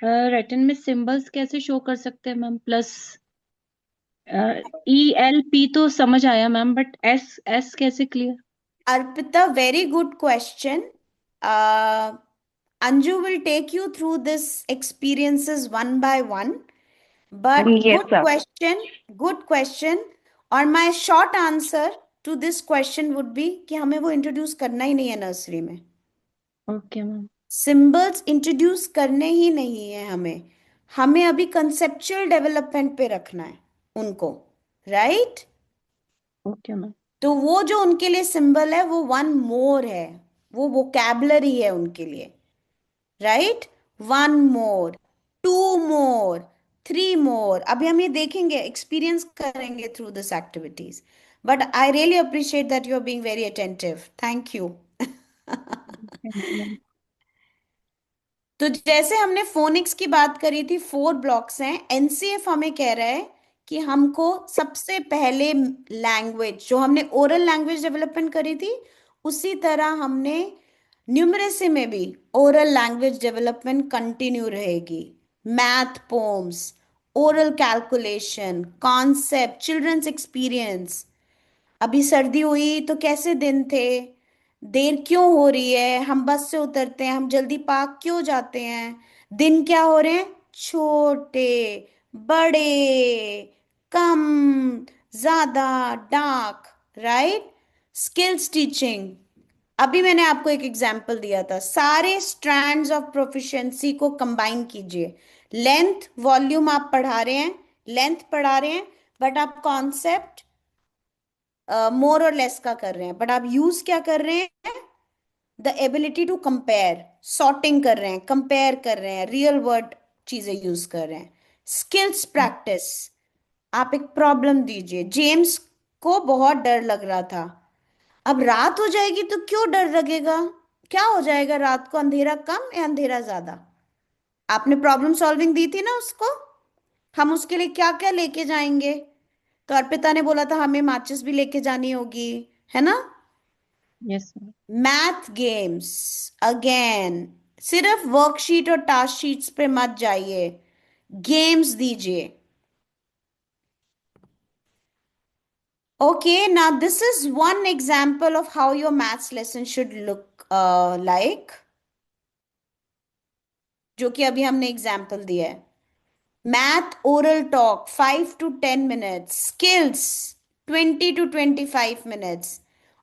written में सिंबल्स कैसे शो कर सकते हैं मैम? प्लस ELP तो समझ आया मैम, बट एस एस कैसे clear? Arpita, very good question. Anju will take you through this experiences one by one. But Yes, good sir. question, good question. और my short answer to this question would be कि हमें वो introduce करना ही नहीं है nursery में। Okay ma'am. Symbols introduce करने ही नहीं है हमें, हमें अभी कंसेप्चुअल डेवलपमेंट पे रखना है उनको, राइट? Okay ma'am. तो वो जो उनके लिए सिंबल है वो वन मोर है, वो वोकैबुलरी है उनके लिए, right? One more, two more, three more. अभी हम ये देखेंगे, एक्सपीरियंस करेंगे through this activities. But I really appreciate that you are being very attentive, thank you. Thank you ma'am. तो जैसे हमने फोनिक्स की बात करी थी, 4 ब्लॉक्स हैं। एनसीएफ हमें कह रहा है कि हमको सबसे पहले लैंग्वेज, जो हमने ओरल लैंग्वेज डेवलपमेंट करी थी, उसी तरह हमने न्यूमरेसी में भी ओरल लैंग्वेज डेवलपमेंट कंटिन्यू रहेगी। Math poems, oral calculation, concept, childrens experience, अभी सर्दी हुई तो कैसे दिन थे, देर क्यों हो रही है, हम बस से उतरते हैं, हम जल्दी पार्क क्यों जाते हैं, दिन क्या हो रहे हैं, छोटे, बड़े, कम, ज्यादा, डार्क, राइट। स्किल्स टीचिंग, अभी मैंने आपको एक एग्जाम्पल दिया था, सारे स्ट्रैंड्स ऑफ प्रोफिशिएंसी को कंबाइन कीजिए। लेंथ वॉल्यूम आप पढ़ा रहे हैं, लेंथ पढ़ा रहे हैं, बट आप कॉन्सेप्ट मोर और लेस का कर रहे हैं, बट आप यूज क्या कर रहे हैं, the ability to compare, sorting कर रहे हैं, कंपेयर कर रहे हैं, रियल वर्ड चीजें यूज कर रहे हैं। स्किल्स प्रैक्टिस, आप एक प्रॉब्लम दीजिए। जेम्स को बहुत डर लग रहा था, अब रात हो जाएगी तो क्यों डर लगेगा, क्या हो जाएगा रात को, अंधेरा कम या अंधेरा ज्यादा। आपने प्रॉब्लम सॉल्विंग दी थी ना उसको, हम उसके लिए क्या क्या लेके जाएंगे। तो अर्पिता ने बोला था हमें माचिस भी लेके जानी होगी, है ना। Yes ma'am. Math games, again सिर्फ वर्कशीट और टास्क शीट्स पे मत जाइए, गेम्स दीजिए। Okay, now this is one example of how your maths lesson should look like, जो कि अभी हमने एग्जाम्पल दिया है। Math oral talk 5 to 10 minutes, skills 20 to 25 minutes,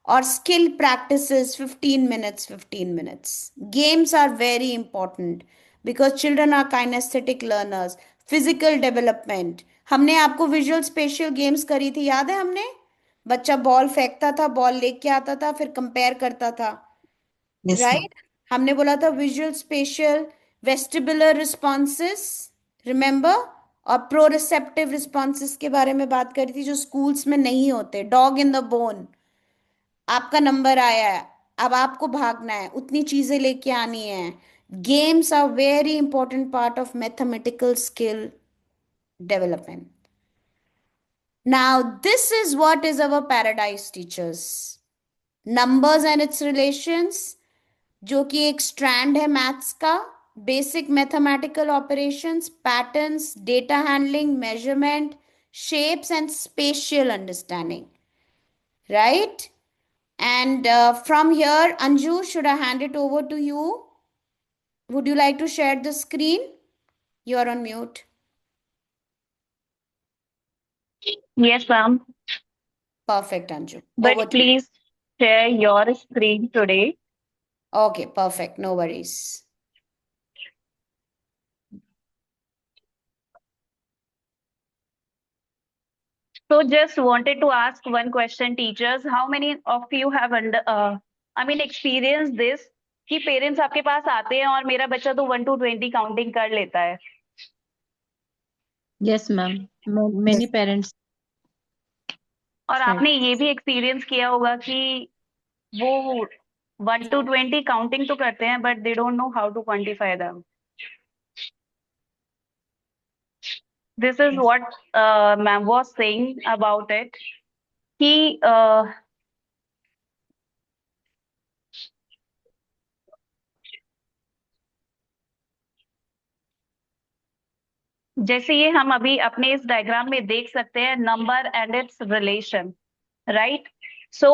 और skill practices 15 minutes 15 minutes. Games are very important because children are kinesthetic learners. Physical development, हमने आपको visual special games करी थी, याद है हमने, बच्चा बॉल फेंकता था, बॉल लेके आता था, फिर कंपेयर करता था, Yes, ma'am. राइट। हमने बोला था visual special, vestibular responses, remember, और प्रोरिसेप्टिव रिस्पॉन्सेस के बारे में बात करी थी जो स्कूल्स में नहीं होते। डॉग इन द बोन, आपका नंबर आया है, अब आपको भागना है, उतनी चीजें लेके आनी है। Games are very important part of mathematical skill development. Now, this is what is our paradise, teachers. Numbers and its relations, जो कि एक स्ट्रैंड है मैथ्स का, basic mathematical operations, patterns, data handling, measurement, shapes and spatial understanding, right? And from here, Anju, should I hand it over to you? Would you like to share the screen? You are on mute. Yes, ma'am. Perfect, Anju. But Over to you. please share your screen today. Okay, perfect. No worries. So just wanted to ask one question, teachers. How many of you have experienced this कि parents आपके पास आते हैं और मेरा बच्चा तो 1 to 20 counting कर लेता है। Yes ma'am, many parents. और आपने ये भी एक्सपीरियंस किया होगा कि वो 1 to 20 काउंटिंग तो करते हैं but they don't know how to quantify them. This is what ma'am was saying about it कि जैसे ये हम अभी अपने इस डायग्राम में देख सकते हैं, number and its relation, right. So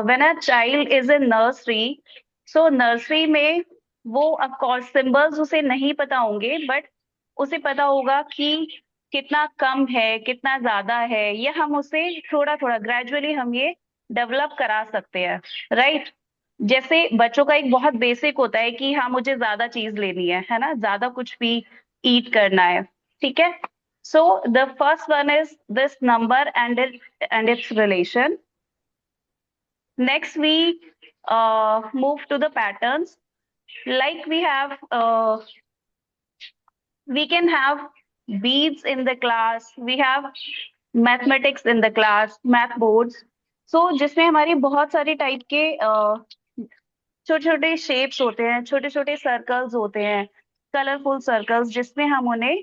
when a child is in nursery, so nursery में वो ऑफ कोर्स सिंबल्स उसे नहीं पता होंगे, बट उसे पता होगा कि कितना कम है, कितना ज्यादा है, ये हम उसे थोड़ा थोड़ा ग्रेजुअली हम ये डेवलप करा सकते हैं, राइट। जैसे बच्चों का एक बहुत बेसिक होता है कि हाँ मुझे ज्यादा चीज लेनी है ना, ज्यादा कुछ भी ईट करना है, ठीक है। So the first one is this number and its relation. Next we move to the patterns, like we can have beads in the class, we have mathematics in the class, math boards, so जिसमें हमारी बहुत सारी type के छोटे छोटे shapes होते हैं, छोटे छोटे सर्कल्स होते हैं, कलरफुल सर्कल्स, जिसमें हम उन्हें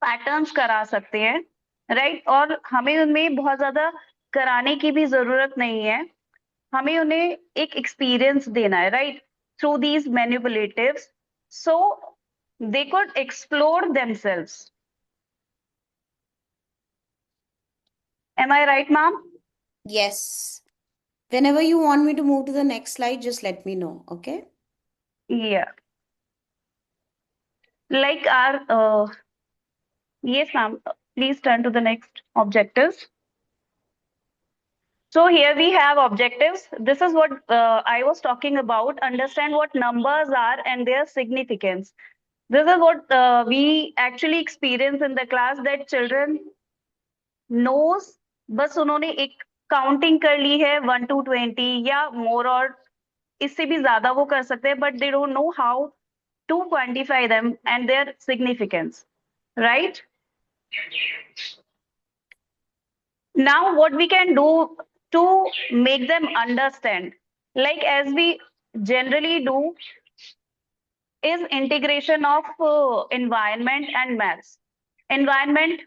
पैटर्न्स करा सकते हैं, राइट। और हमें उनमें बहुत ज्यादा कराने की भी जरूरत नहीं है, हमें उन्हें एक एक्सपीरियंस देना है, right, through these manipulatives, so they could explore themselves Am I right, ma'am? Yes. Whenever you want me to move to the next slide, just let me know, okay? Yeah. Like our, yes, ma'am. Please turn to the next objectives. So here we have objectives. This is what I was talking about. Understand what numbers are and their significance. This is what we actually experience in the class, that children knows, बस उन्होंने एक counting कर ली है 1 to 20 या मोर, और इससे भी ज्यादा वो कर सकते हैं, but they don't know how to quantify them and their significance, right? Now what we can do to make them understand, like as we generally do, is integration of environment and maths. Environment,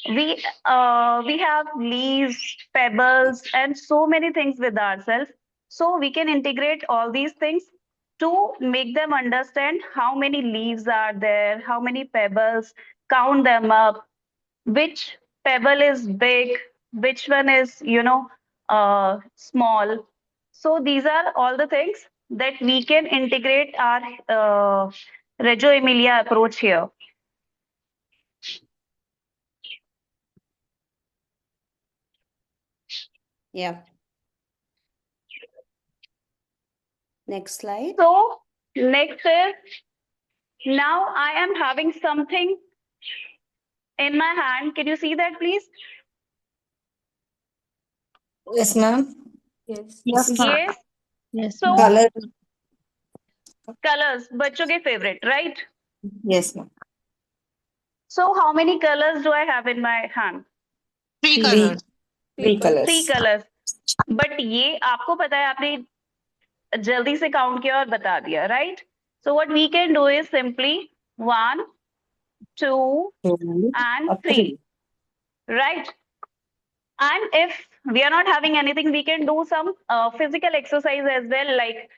we have leaves, pebbles, and so many things with ourselves, so we can integrate all these things to make them understand how many leaves are there, how many pebbles, count them up, which pebble is big, which one is, small. So these are all the things that we can integrate our Reggio Emilia approach here. Yeah. Next slide. So next is, now I am having something in my hand. Can you see that, please? Yes, ma'am. Yes. Yes, ma'am. Yes. Yes, So ma'am. Color. colors, बच्चों के favorite, right? Yes, ma'am. So how many colors do I have in my hand? Three Three. colors. Three colors. 3 colors. But ये आपको पता है, आपने जल्दी से count किया और बता दिया, right? So what we can do is simply 1, 2, Two. and Or 3, right? And if we are not having anything, we can do some physical exercise as well, like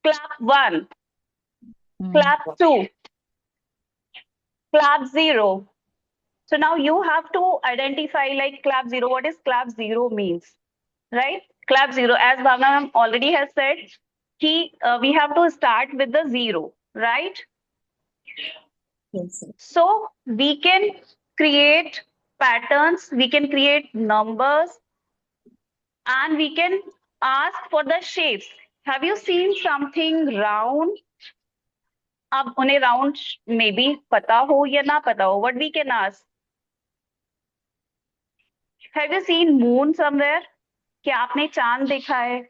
clap 1, clap 2, clap 0. So now you have to identify, like, clap 0. What is clap 0 means, right? Clap 0, as Bhavna ma'am already has said, we have to start with the 0, right? Yes, sir. So we can create patterns, we can create numbers, and we can ask for the shapes. Have you seen something round? अब उन्हें round maybe पता हो या ना पता हो, what we can ask? Have you seen moon somewhere? क्या आपने चांद देखा है?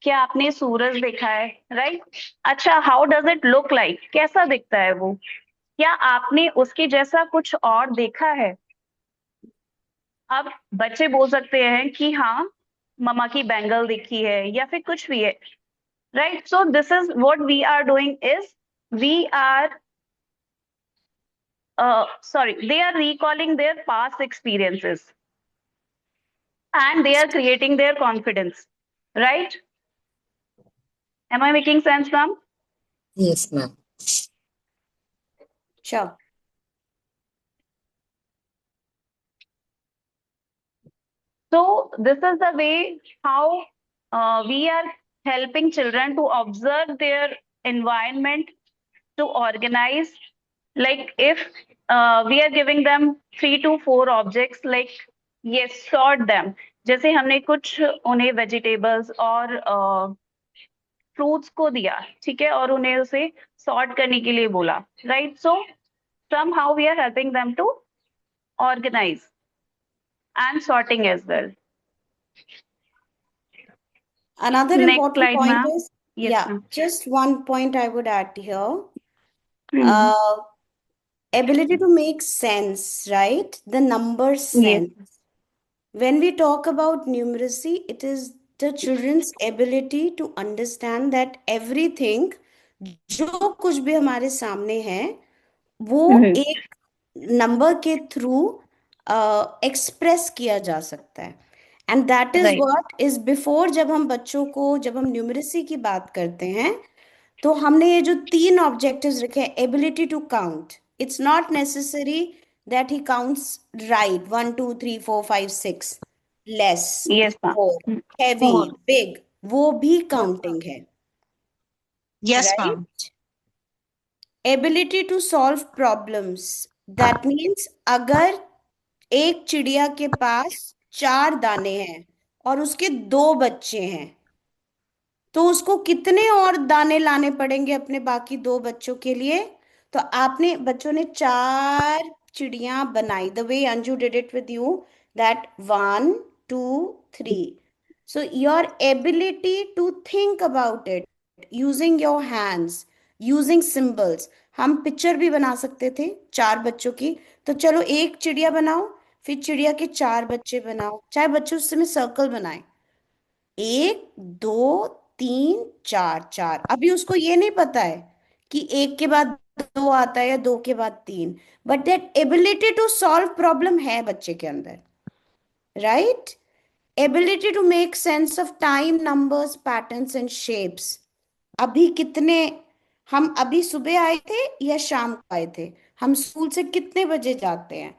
क्या आपने सूरज देखा है? राइट? अच्छा, how does it look like? कैसा दिखता है वो? क्या आपने उसके जैसा कुछ और देखा है? अब बच्चे बोल सकते हैं कि हाँ, मम्मा की बैंगल दिखी है या फिर कुछ भी है, right? So this is what we are doing, is we are they are recalling their past experiences and they are creating their confidence, right? Am I making sense, ma'am? Yes, ma'am. Sure. So this is the way how we are helping children to observe their environment, to organize. Like if we are giving them 3 to 4 objects, like yes, sort them. जैसे हमने कुछ उन्हें vegetables और fruits को दिया, ठीक है, और उन्हें उसे सॉर्ट करने के लिए बोला, right? So somehow we are helping them to organize and sorting as well. Another Next important slide, point ma'am. is, Yes, yeah, ma'am. just one point I would add here. Mhm. Ability to make sense, right? The number Yes. sense. When we talk about numeracy, it is the children's ability to understand that everything, जो कुछ भी हमारे सामने है, वो Mhm. एक number के through express किया जा सकता है. And that is Right. What is before. जब हम बच्चों को, जब हम न्यूमरेसी की बात करते हैं, तो हमने ये जो 3 ऑब्जेक्टिव्स रखे हैं, ability to count, it's not necessary that he counts right. 1, 2, 3, 4, 5, 6. Less. Yes, ma'am. 4. Heavy, big. वो भी counting है. Yes, Right? ma'am. Ability to solve problems. That means अगर एक चिड़िया के पास 4 दाने हैं और उसके 2 बच्चे हैं, तो उसको कितने और दाने लाने पड़ेंगे अपने बाकी 2 बच्चों के लिए? तो आपने बच्चों ने 4 चिड़िया बनाई. The way Anju did it with you, that 1, 2, 3. So your ability to think about it using your hands, using symbols. हम पिक्चर भी बना सकते थे 4 बच्चों की. तो चलो एक चिड़िया बनाओ, फिर चिड़िया के 4 बच्चे बनाओ, चाहे बच्चे उस समय सर्कल बनाए. 1, 2, 3, 4, 4. अभी उसको ये नहीं पता है कि 1 के बाद 2 आता है या 2 के बाद 3. But that ability to solve problem है बच्चे के अंदर. Right? Ability to make sense of time, numbers, patterns and shapes. अभी कितने, हम अभी सुबह आए थे या शाम को आए थे? हम स्कूल से कितने बजे जाते हैं?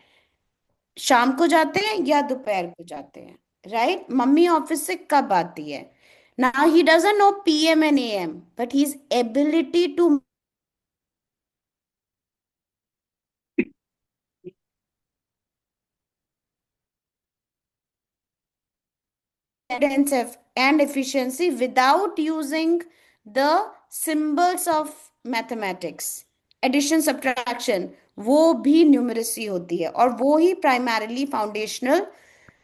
शाम को जाते हैं या दोपहर को जाते हैं? राइट? मम्मी ऑफिस से कब आती है? Now he doesn't know PM and AM, but his ability to and efficiency without using the symbols of mathematics, addition, subtraction, वो भी न्यूमरेसी होती है. और वो ही प्राइमरीली फाउंडेशनल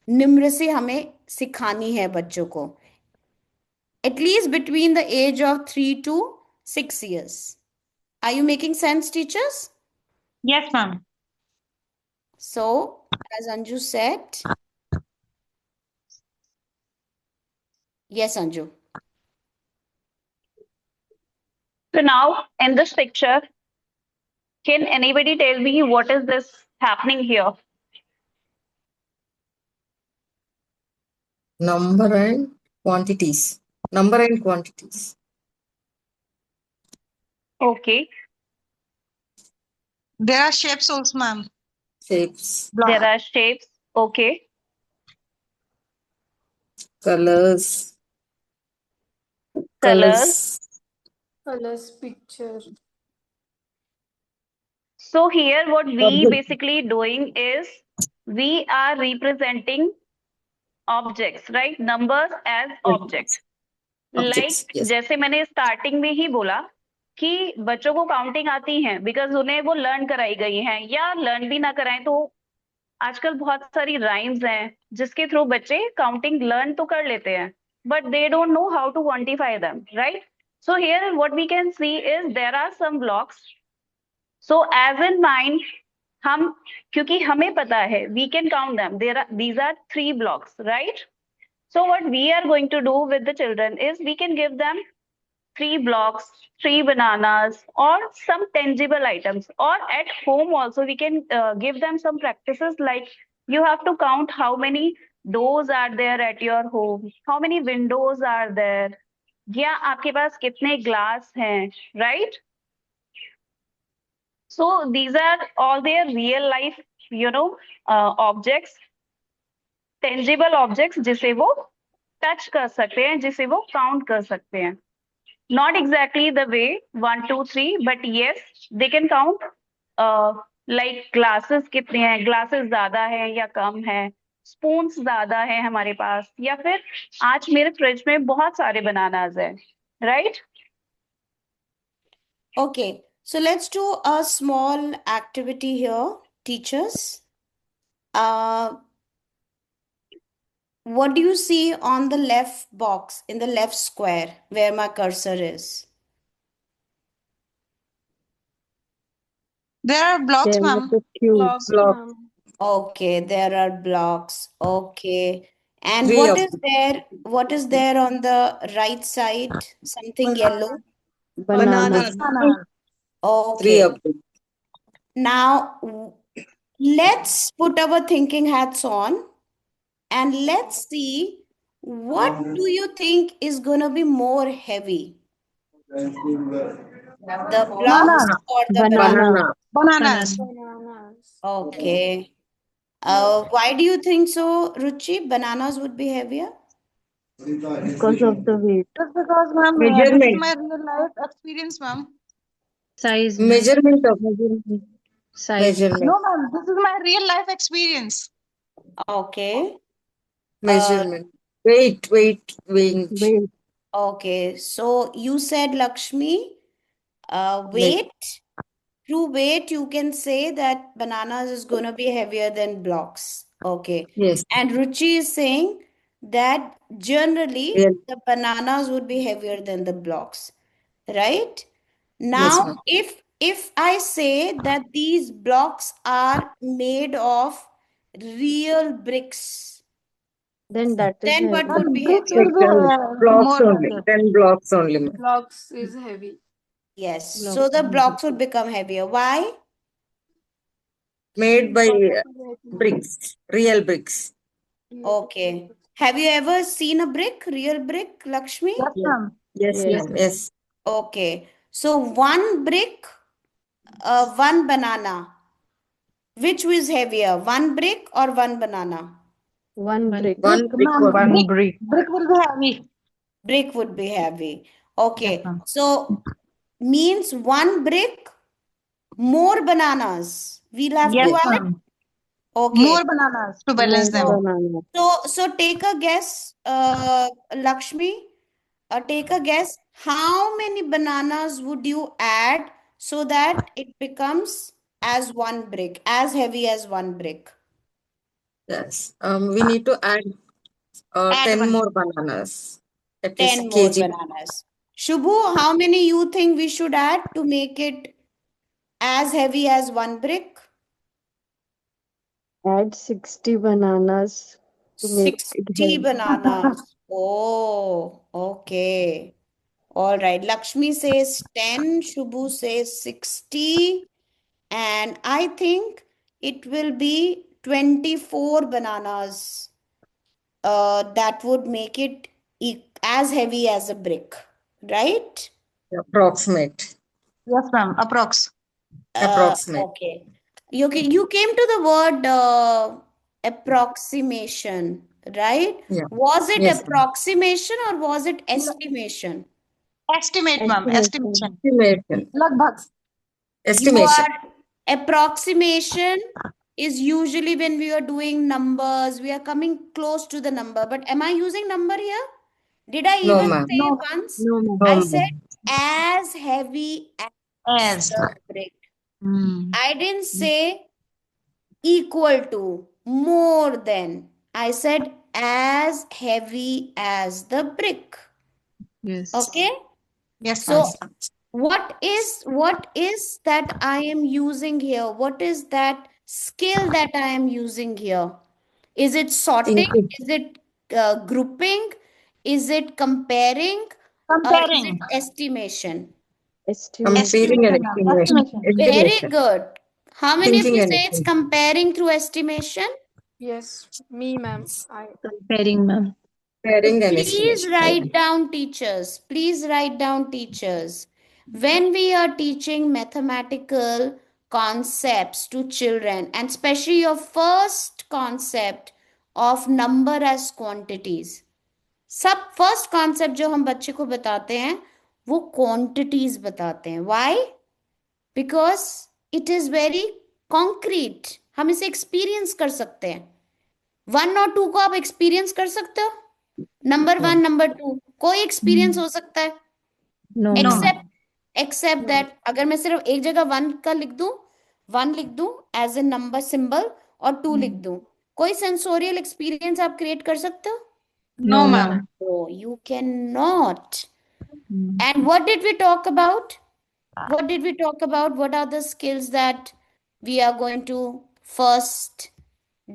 न्यूमरेसी हमें सिखानी है बच्चों को, at least between the age of 3 to 6 years. Are you making sense, teachers? Yes, ma'am. So, as Anju said, yes, Anju. So now in this picture, can anybody tell me what is this happening here? Number and quantities. Number and quantities. Okay, There are shapes also, ma'am. Shapes. there are shapes. Okay, Colors. colors. Colors, picture. So here what we Object. basically doing is we are representing objects, right? Numbers as objects. Objects, Like yes. जैसे मैंने starting में ही बोला कि बच्चों को counting आती है because उन्हें वो लर्न कराई गई हैं, या लर्न भी ना कराएं तो आजकल बहुत सारी राइम्स हैं जिसके थ्रू बच्चे काउंटिंग लर्न तो कर लेते हैं, but they don't know how to quantify them, right? So here what we can see is there are some blocks. So as in mind हम, क्योंकि हमें पता है we can count them, there are these are 3 blocks, right? So what we are going to do with the children is we can give them 3 blocks, 3 bananas, or some tangible items. Or at home also we can give them some practices like you have to count how many doors are there at your home, how many windows are there, या आपके पास कितने glass हैं, right? So these are all their real life, objects, tangible objects जिसे वो touch कर सकते हैं, जिसे वो काउंट कर सकते हैं. Not exactly the way 1, 2, 3, but yes, they can count. Like glasses कितने हैं, glasses ज्यादा हैं या कम है, spoons ज्यादा हैं हमारे पास, या फिर आज मेरे फ्रिज में बहुत सारे बनानास हैं, right? Okay, so let's do a small activity here, teachers. What do you see on the left box, in the left square, where my cursor is? There are blocks, There ma'am. was a cube. Blocks, Block. ma'am. Okay, there are blocks. Okay. And Three what of is there? What is there on the right side? Something yellow? Bananas. Banana. Okay. 3 of them. Now, let's put our thinking hats on and let's see what do you think is going to be more heavy? The blocks or the Banana. banana? Bananas. Bananas. Okay. Why do you think so, Ruchi? Bananas would be heavier? Because of the weight. Just because, ma'am, this is Measurement. my real life experience, ma'am. Size, ma'am. Measurement of Measurement. Size. measurement. No, ma'am, this is my real life experience. Okay. Measurement. Weight. Weight. Okay. So you said, Lakshmi, Me- weight. Through weight, you can say that bananas is going to be heavier than blocks. Okay. Yes. And Ruchi is saying that generally Real. the bananas would be heavier than the blocks, right? Yes, Now, ma'am. if I say that these blocks are made of real bricks, Then that is then what heavy. would be Bricks heavier? will be Blocks more only. heavier. 10 blocks only, ma'am. Blocks is heavy. Yes. Block. So the blocks would become heavier. Why? Made by Because of the weight, ma'am. bricks. Real bricks. Okay. Have you ever seen a brick, real brick, Lakshmi? Yes, Yes. ma'am. Yes, Yes. ma'am. Yes. Okay. So one brick, one banana. Which is heavier, one brick or one banana? One brick. One brick. Ma'am, One. brick will be heavy. Brick would be heavy. Yes, Okay. ma'am. So means one brick, more bananas. We'll have Yes, to add. ma'am. Okay. More bananas to balance More them. banana. So take a guess, Lakshmi. Take a guess. How many bananas would you add so that it becomes as one brick, as heavy as one brick? Yes. We need to add Add 10 one. more bananas. At 10 least more kg. bananas. Shubhu, how many you think we should add to make it as heavy as one brick? Add 60 bananas to make it 60 heavy. bananas. Oh, okay. All right. Lakshmi says 10, Shubhu says 60, and I think it will be 24 bananas. That would make it as heavy as a brick, right? Approximate. Yes, ma'am. Approx. Approximate. Okay. You came to the word approximation, right? Yeah. Was it Yes, ma'am. approximation or was it estimation? Estimate, ma'am. Estimation. Estimation. Estimation. Lagbhag. Estimation. Approximation is usually when we are doing numbers, we are coming close to the number. But am I using number here? Did I No, even ma'am. say No, once? No, ma'am. No, I ma'am. said as heavy as as. the brick. Hmm. I didn't say equal to, more than. I said as heavy as the brick. Yes. Okay? Yes, ma'am. So what is that I am using here? What is that skill that I am using here? Is it sorting? Thinking. Is it grouping? Is it comparing? Or is Comparing. it estimation? Estimation. Comparing and Estimation, ma'am. estimation. Estimation. Very Estimation. good. How many of Thinking you and say it's estimation. comparing through estimation? Yes, me, ma'am. Comparing, ma'am. Comparing and Please estimation. write down, teachers. Please write down, teachers. When we are teaching mathematical concepts to children, and especially your first concept of number as quantities, सब first concept जो हम बच्चे को बताते हैं वो quantities बताते हैं why because it is very concrete हम इसे एक्सपीरियंस कर सकते हैं 1 और 2 को आप एक्सपीरियंस कर सकते हो नंबर 1 नंबर 2 कोई एक्सपीरियंस हो सकता है No, No, ma'am. ma'am. Accept that अगर मैं सिर्फ एक जगह 1 का लिख दूं 1 लिख दूं एज ए नंबर सिंबल और 2 लिख दूं कोई सेंसोरियल एक्सपीरियंस आप क्रिएट कर सकते हो No, No, ma'am. ma'am. No, you cannot. And what did we talk about? What did we talk about? What are the skills that we are going to first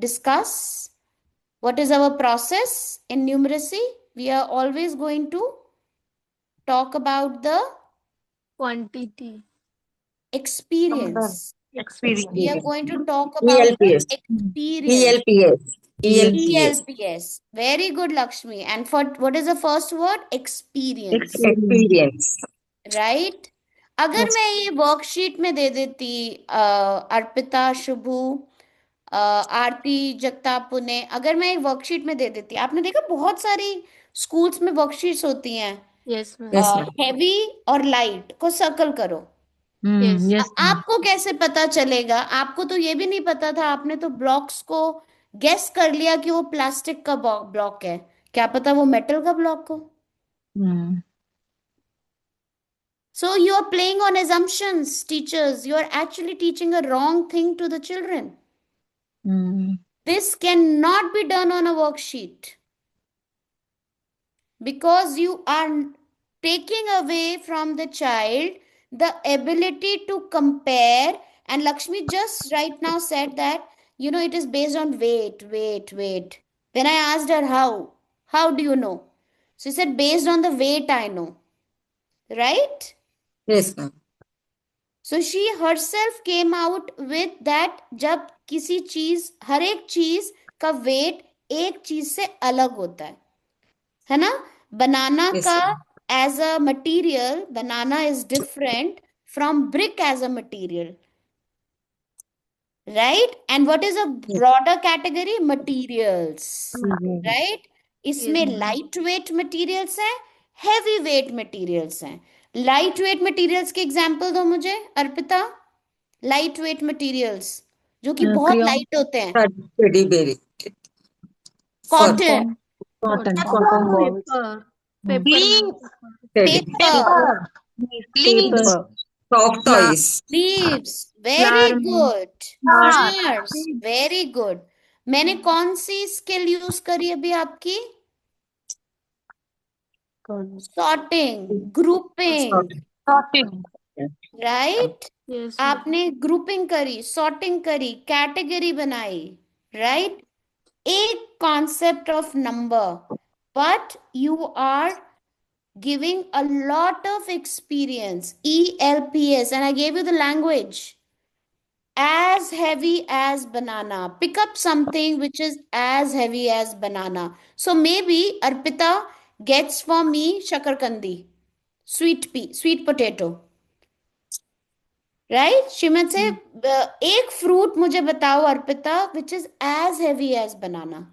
discuss? What is our process in numeracy? We are always going to talk about the Quantity. experience. Experience. We are going to talk about the ELPS. experience. ELPS. ELPS. ELPS. Very good, Lakshmi. And for what is the first word? Experience. Experience. Right? अगर मैं ये worksheet में दे देती, अर्पिता, शुभू, आरती, जगताप, पुणे, अगर मैं एक worksheet में दे देती, आपने देखा बहुत सारी स्कूल्स में वर्कशीट्स होती हैं, Yes, ma'am. Yes, ma'am. Heavy और लाइट को सर्कल करो। Yes. yes ma'am. आपको कैसे पता चलेगा? आपको तो ये भी नहीं पता था, आपने तो ब्लॉक्स को गेस कर लिया कि वो प्लास्टिक का ब्लॉक है, क्या पता वो मेटल का ब्लॉक हो। Hmm. So you are playing on assumptions, teachers. You are actually teaching a wrong thing to the children. Hmm. This cannot be done on a worksheet because you are taking away from the child the ability to compare. And Lakshmi just right now said that, it is based on weight. When I asked her how do you know? She said, based on the weight, I know. Right? Yes, ma'am. So she herself came out with that, जब किसी चीज, हर एक चीज का wait एक चीज से अलग होता है ना? बनाना Yes, का ma'am. as a material, banana is different from brick as a material, right? And what is a Yes. broader category? Materials, right? Yes, इसमें ma'am. लाइट वेट मटेरियल्स हैं, हैवी वेट मटेरियल्स हैं। Light weight materials के example दो मुझे, Arpita. Light weight materials जो कि बहुत Crayon, light होते हैं। Teddy bear. Cotton, cotton, Cotton balls. paper. Hmm. Paper, ma'am. Leaves, Teddy. Paper, leaves, Paper, Soft toys. Leaves, very flower, good, flowers, flowers, very good. मैंने कौन सी skill use करी अभी आपकी? Sorting, grouping, sorting. Right? Yes, ma'am. आपने grouping करी, sorting करी, category बनाई, right? एक concept of number, but you are giving a lot of experience, ELPS, and I gave you the language. As heavy as banana, pick up something which is as heavy as banana. So maybe Arpita gets for me shakarkandi, sweet potato, right? She might say, एक fruit मुझे बताओ Arpita which is as heavy as banana.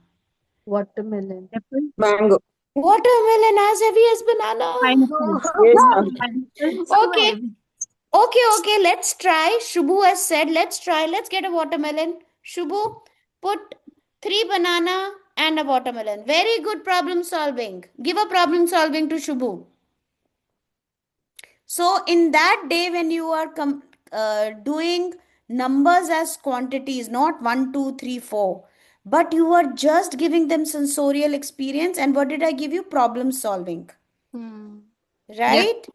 Watermelon. apple, Mango. Watermelon as heavy as banana. pineapple, Yes, ma'am. pineapple, So Okay, heavy. okay, let's try. Shubhu has said, let's try. Let's get a watermelon. Shubhu, put 3 banana and a watermelon. Very good problem solving. Give a problem solving to Shubhu. So in that day when you are doing numbers as quantities, not 1, 2, 3, 4, but you are just giving them sensorial experience. And what did I give you? Problem solving, Hmm. right?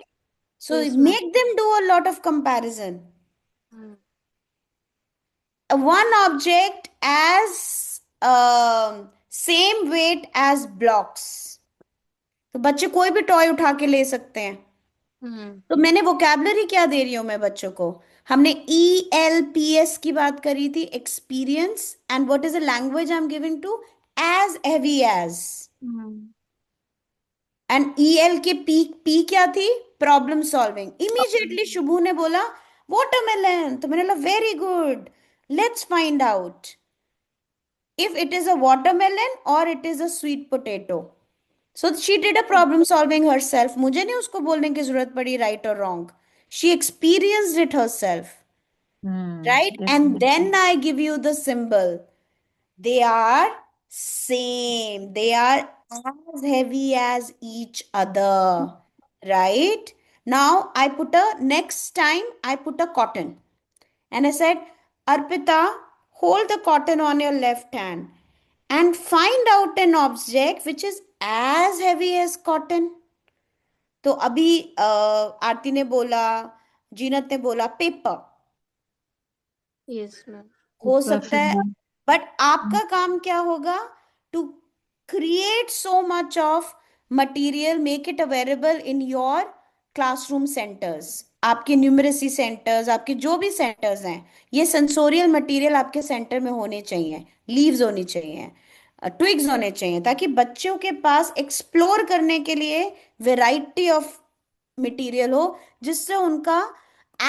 So Yes, ma'am. make them do a lot of comparison. Hmm. One object as same weight as blocks, तो बच्चे कोई भी toy उठा के ले सकते हैं। Hmm. तो मैंने वोकैबुलरी क्या दे रही हूं मैं बच्चों को? हमने ELPS की बात करी थी, experience, and what is the language I am giving to? As heavy as. Hmm. And EL के पी क्या थी? Problem solving. इमीडिएटली शुभू ने बोला वाटरमेलन, तो मैंने बोला very good, let's find out if it is a watermelon or it is a sweet potato. So she did a problem solving herself. मुझे नहीं उसको बोलने की जरूरत पड़ी right or wrong. She experienced it herself, right? yes, And ma'am. then I give you the symbol. They are same. They are as heavy as each other, right? Now I put next time I put a cotton. And I said, Arpita, hold the cotton on your left hand and find out an object which is as heavy as cotton. तो अभी आरती ने बोला, जीनत ने बोला paper, Yes, ma'am. हो Paper, सकता है, flower. But आपका काम क्या होगा? To create so much of material, make it available in your classroom centres, आपके न्यूमरेसी सेंटर्स, आपके जो भी सेंटर्स हैं, ये सेंसोरियल मटेरियल आपके सेंटर में होने चाहिए, लीव्स होनी चाहिए, ट्विग्स होने चाहिए, ताकि बच्चों के पास एक्सप्लोर करने के लिए वेराइटी ऑफ मटेरियल हो जिससे उनका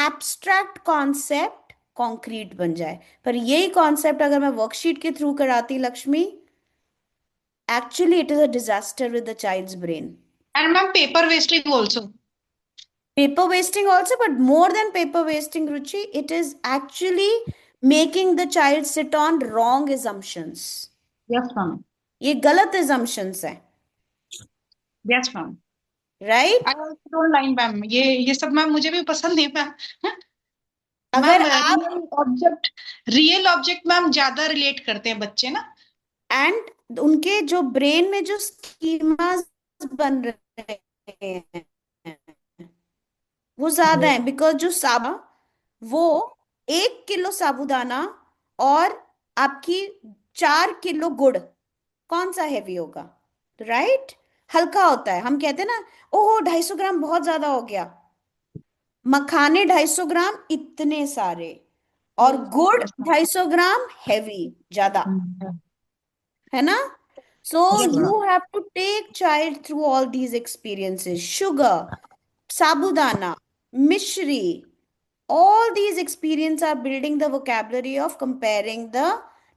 एब्स्ट्रैक्ट कॉन्सेप्ट कॉन्क्रीट बन जाए। पर यही कॉन्सेप्ट अगर मैं वर्कशीट के थ्रू कराती Lakshmi, actually it is a disaster with the child's brain. And ma'am, paper wasting also. Paper wasting also, but more than paper wasting, Ruchi, it is actually making the child sit on wrong assumptions. Yes, ma'am. ये गलत assumptions है, Yes, ma'am. right? I also don't like ma'am, ये सब ma'am मुझे भी पसंद नहीं ma'am. अगर मैम आप रियल ऑब्जेक्ट मैम ज्यादा रिलेट करते हैं बच्चे ना। एंड उनके जो ब्रेन में जो स्कीमास बन रहे हैं वो ज्यादा है, बिकॉज जो वो 1 किलो साबूदाना और आपकी 4 किलो गुड़, कौन सा हैवी होगा? राइट, हल्का होता है। हम कहते हैं ना, ओह 250 ग्राम बहुत ज्यादा हो गया। मखाने 250 ग्राम इतने सारे, और गुड़ 250 ग्राम हैवी ज्यादा, है ना? So you have to take child through all these experiences. Sugar, sabudana, mishri, all these experiences are building the vocabulary of comparing the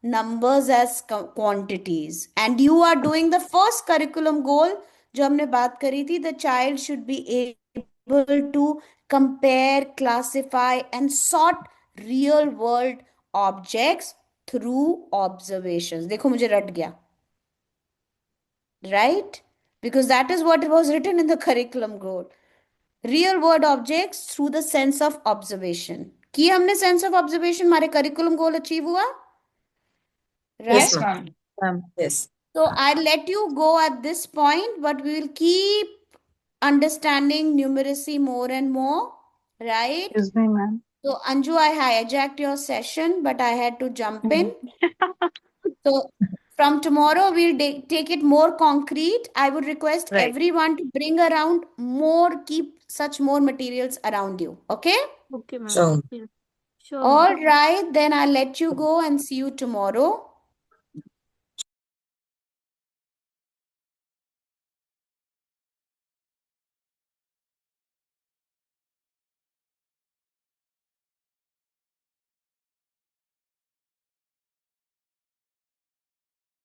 numbers as quantities. And you are doing the first curriculum goal जो हमने बात करी थी, the child should be able to compare, classify and sort real world objects through observations. देखो मुझे रट गया, right? Because that is what was written in the curriculum goal. Real world objects through the sense of observation. की हमने sense of observation, हमारे curriculum goal achieve हुआ, right? Yes, ma'am. Yes. So I'll let you go at this point, but we will keep understanding numeracy more and more, right? Excuse me, ma'am. So Anju, I hijacked your session, but I had to jump in. So from tomorrow, we'll take it more concrete. I would request Right. everyone to bring around more, keep such more materials around you. Okay? Okay, ma'am. So, Okay. Sure, All ma'am. right, then I'll let you go and see you tomorrow.